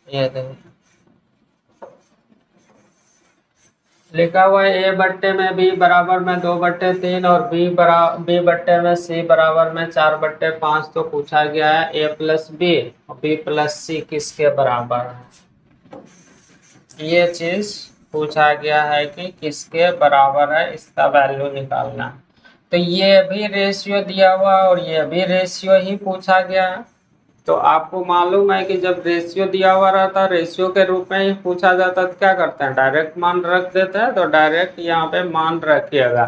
ये देखिए लिखा हुआ है ए बट्टे में बी बराबर में 2/3 और बी बट्टे में सी बराबर में 4/5। तो पूछा गया है ए प्लस बी और बी प्लस सी किसके बराबर है, ये चीज पूछा गया है कि किसके बराबर है, इसका वैल्यू निकालना है। तो ये भी रेशियो दिया हुआ और ये भी रेशियो ही पूछा गया है। तो आपको मालूम है कि जब रेशियो दिया हुआ रहता है, रेशियो के रूप में ही पूछा जाता है तो क्या करते हैं, डायरेक्ट मान रख देते हैं। तो डायरेक्ट यहाँ पे मान रखिएगा।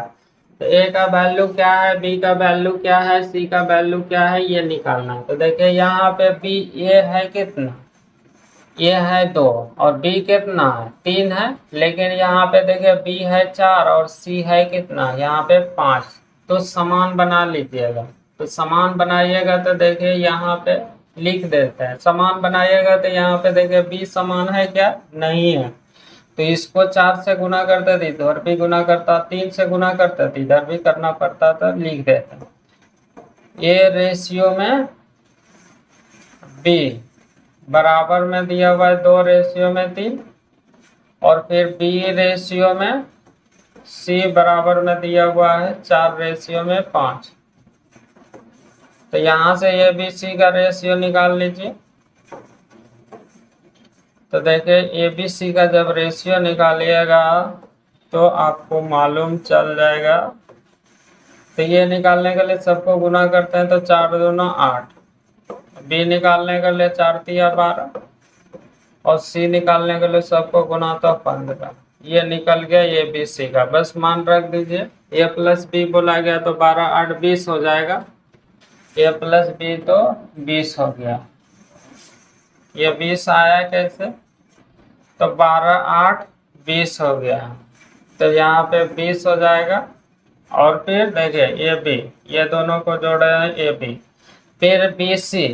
तो ए का वैल्यू क्या है, बी का वैल्यू क्या है, सी का वैल्यू क्या है, ये निकालना है। तो देखिए यहाँ पे बी ए है कितना, ये है 2 और बी कितना है 3 है, लेकिन यहाँ पे देखिए बी है 4 और सी है कितना यहाँ पे 5। तो समान बना लीजिएगा। तो समान बनाइएगा तो देखिए यहाँ पे लिख देते हैं, समान बनाइएगा तो यहाँ पे देखिए बी समान है क्या, नहीं है। तो इसको 4 से गुना करते थे, इधर भी गुना करता, 3 से गुना करते थे, इधर भी करना पड़ता था, लिख देते। ये रेशियो में बी बराबर में दिया हुआ है 2 रेशियो में 3 और फिर बी रेशियो में सी बराबर में दिया हुआ है 4 रेशियो में 5। तो यहां से ए बी सी का रेशियो निकाल लीजिए। तो देखिए ए बी सी का जब रेशियो निकालिएगा तो आपको मालूम चल जाएगा। तो ये निकालने के लिए सबको गुना करते हैं तो 4 दूना 8, बी निकालने के लिए 4 तिया 12 और सी निकालने के लिए सबको गुना तो 15। ये निकल गया ए बी सी का, बस मान रख दीजिए। ए प्लस बी बोला गया तो 12 8 20 हो जाएगा। a प्लस बी तो 20 हो गया। ये 20 आया कैसे, तो 12 8 20 हो गया। तो यहाँ पे 20 हो जाएगा। और फिर देखिए ए बी, ये दोनों को जोड़े हैं ए बी। फिर बी सी,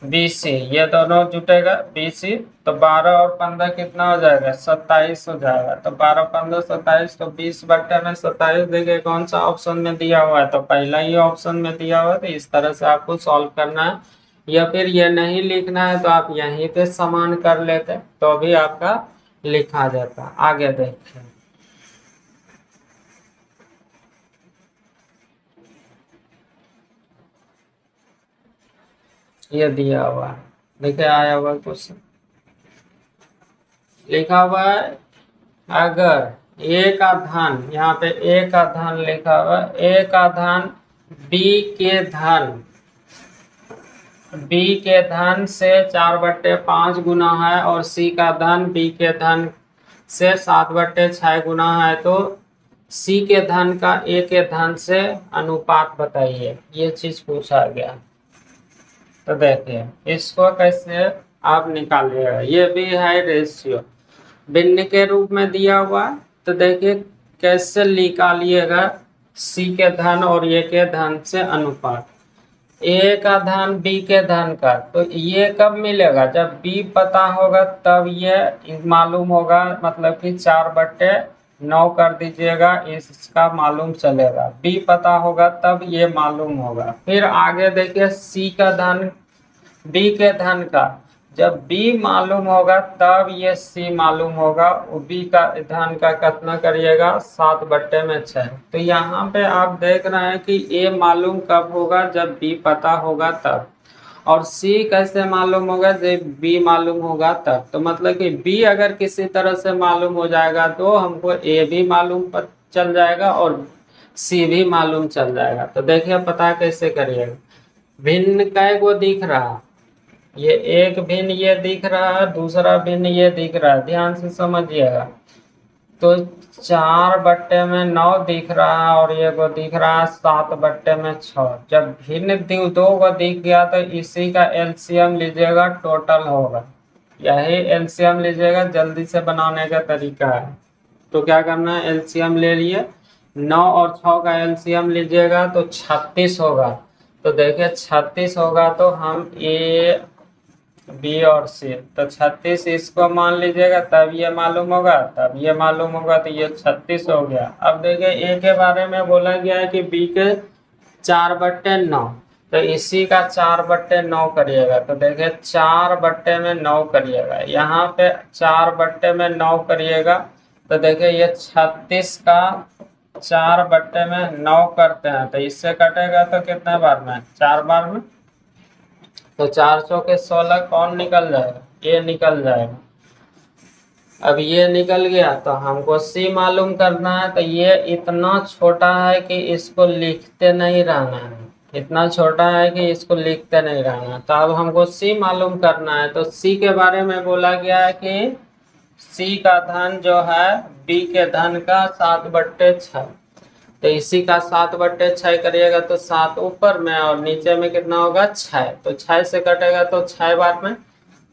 बी सी ये दोनों जुटेगा बी सी। तो 12 और 15 कितना हो जाएगा, 27 हो जाएगा। तो 12 15 27, तो 20 बट्टे में 27। देखिए कौन सा ऑप्शन में दिया हुआ है, तो पहला ही ऑप्शन में दिया हुआ है। तो इस तरह से आपको सॉल्व करना है, या फिर ये नहीं लिखना है तो आप यहीं पे समान कर लेते तो भी आपका लिखा जाता। आगे देखिए, ये दिया हुआ है, देखिए आया हुआ क्वेश्चन लिखा हुआ है। अगर ए का धन, यहाँ पे ए का धन लिखा हुआ है, ए का धन बी के धन, बी के धन से 4/5 गुना है, और सी का धन बी के धन से 7/6 गुना है। तो सी के धन का ए के धन से अनुपात बताइए, ये चीज पूछा गया। तो देखिए इसको कैसे आप निकालिएगा, ये भी है रेशियो, भिन्न के रूप में दिया हुआ है। तो देखिए कैसे निकालिएगा सी के धन और ए के धन से अनुपात। ए का धन बी के धन का, तो ये कब मिलेगा, जब बी पता होगा तब ये मालूम होगा, मतलब कि 4/9 कर दीजिएगा, इसका मालूम चलेगा। बी पता होगा तब ये मालूम होगा। फिर आगे देखिए सी का धन बी के धन का, जब बी मालूम होगा तब ये सी मालूम होगा। बी का धन का कितना करिएगा, 7/6। तो यहाँ पे आप देख रहे हैं कि ए मालूम कब होगा, जब बी पता होगा तब। और सी कैसे मालूम होगा, जब बी मालूम होगा तब। तो मतलब कि बी अगर किसी तरह से मालूम हो जाएगा तो हमको ए भी मालूम चल जाएगा और सी भी मालूम चल जाएगा। तो देखिए पता कैसे करिएगा, भिन्न कै को दिख रहा, ये एक भिन्न ये दिख रहा है, दूसरा भिन्न ये दिख रहा है, ध्यान से समझिएगा। तो 4/9 दिख रहा है और ये को दिख रहा है 7/6। जब भिन्न दो को दिख गया तो इसी का एलसीएम लीजिएगा, टोटल होगा। यही एलसीएम लीजिएगा, जल्दी से बनाने का तरीका है। तो क्या करना है, एलसीएम ले लिए, 9 और 6 का एलसीएम लीजिएगा तो 36 होगा। तो देखिए 36 होगा, तो हम ए बी और सी, तो 36 इसको मान लीजिएगा, तब ये मालूम होगा, तब ये मालूम होगा, तो ये 36 हो गया। अब देखिए ए के बारे में बोला गया है कि बी के 4/9, तो इसी का 4/9 करिएगा। तो देखिए 4/9 करिएगा, यहाँ पे 4/9 करिएगा। तो देखिए ये 36 का 4/9 करते हैं, तो इससे कटेगा तो कितने बार में, 4 बार में। तो 400 के 16 कौन निकल जाएगा, ये निकल जाएगा। अब ये निकल गया तो हमको सी मालूम करना है। तो ये इतना छोटा है कि इसको लिखते नहीं रहना है, इतना छोटा है कि इसको लिखते नहीं रहना। तो अब हमको सी मालूम करना है। तो सी के बारे में बोला गया है कि सी का धन जो है बी के धन का 7/6, तो इसी का 7/6 करिएगा तो 7 ऊपर में और नीचे में कितना होगा, 6। तो 6 से कटेगा तो 6 बार में,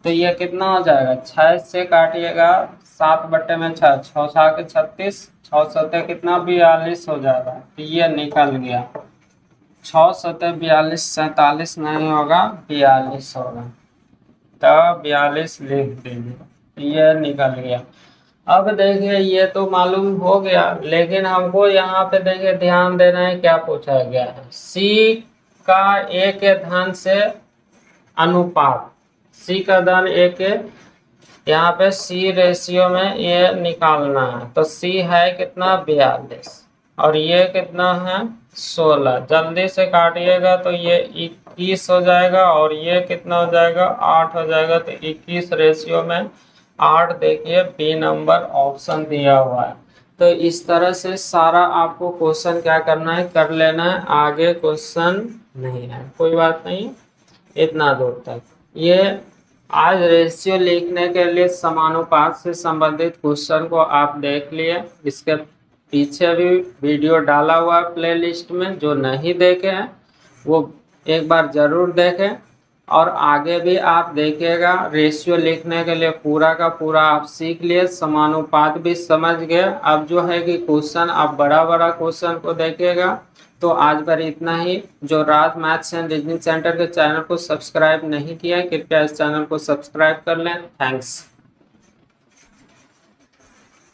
तो ये कितना हो जाएगा, 6 से काटिएगा 7/6, 6 6 36, 6 7 कितना 42 हो जाएगा। तो ये निकल गया, 6 7 42, 47 नहीं होगा, 42 होगा। तो 42 लिख दीजिए, ये निकल गया। अब देखिए ये तो मालूम हो गया, लेकिन हमको यहाँ पे देखिए ध्यान देना है क्या पूछा गया है, सी का ए के धन से अनुपात, सी का धन ए के, यहाँ पे सी रेशियो में ये निकालना है। तो सी है कितना 42 और ये कितना है 16, जल्दी से काटिएगा तो ये 21 हो जाएगा और ये कितना हो जाएगा 8 हो जाएगा। तो 21 रेशियो में 8, देखिए बी नंबर ऑप्शन दिया हुआ है। तो इस तरह से सारा आपको क्वेश्चन क्या करना है, कर लेना है, आगे क्वेश्चन नहीं है, कोई बात नहीं, इतना दूर तक। ये आज रेशियो लिखने के लिए समानुपात से संबंधित क्वेश्चन को आप देख लिए, इसके पीछे भी वीडियो डाला हुआ है प्लेलिस्ट में, जो नहीं देखे हैं वो एक बार ज़रूर देखें। और आगे भी आप देखिएगा, रेशियो लिखने के लिए पूरा का पूरा आप सीख लिए, समानुपात भी समझ गए। अब जो है कि क्वेश्चन आप बड़ा बड़ा क्वेश्चन को देखिएगा। तो आज पर इतना ही। जो राज मैथ्स एंड रीजनिंग सेंटर के चैनल को सब्सक्राइब नहीं किया है, कृपया इस चैनल को सब्सक्राइब कर लें। थैंक्स।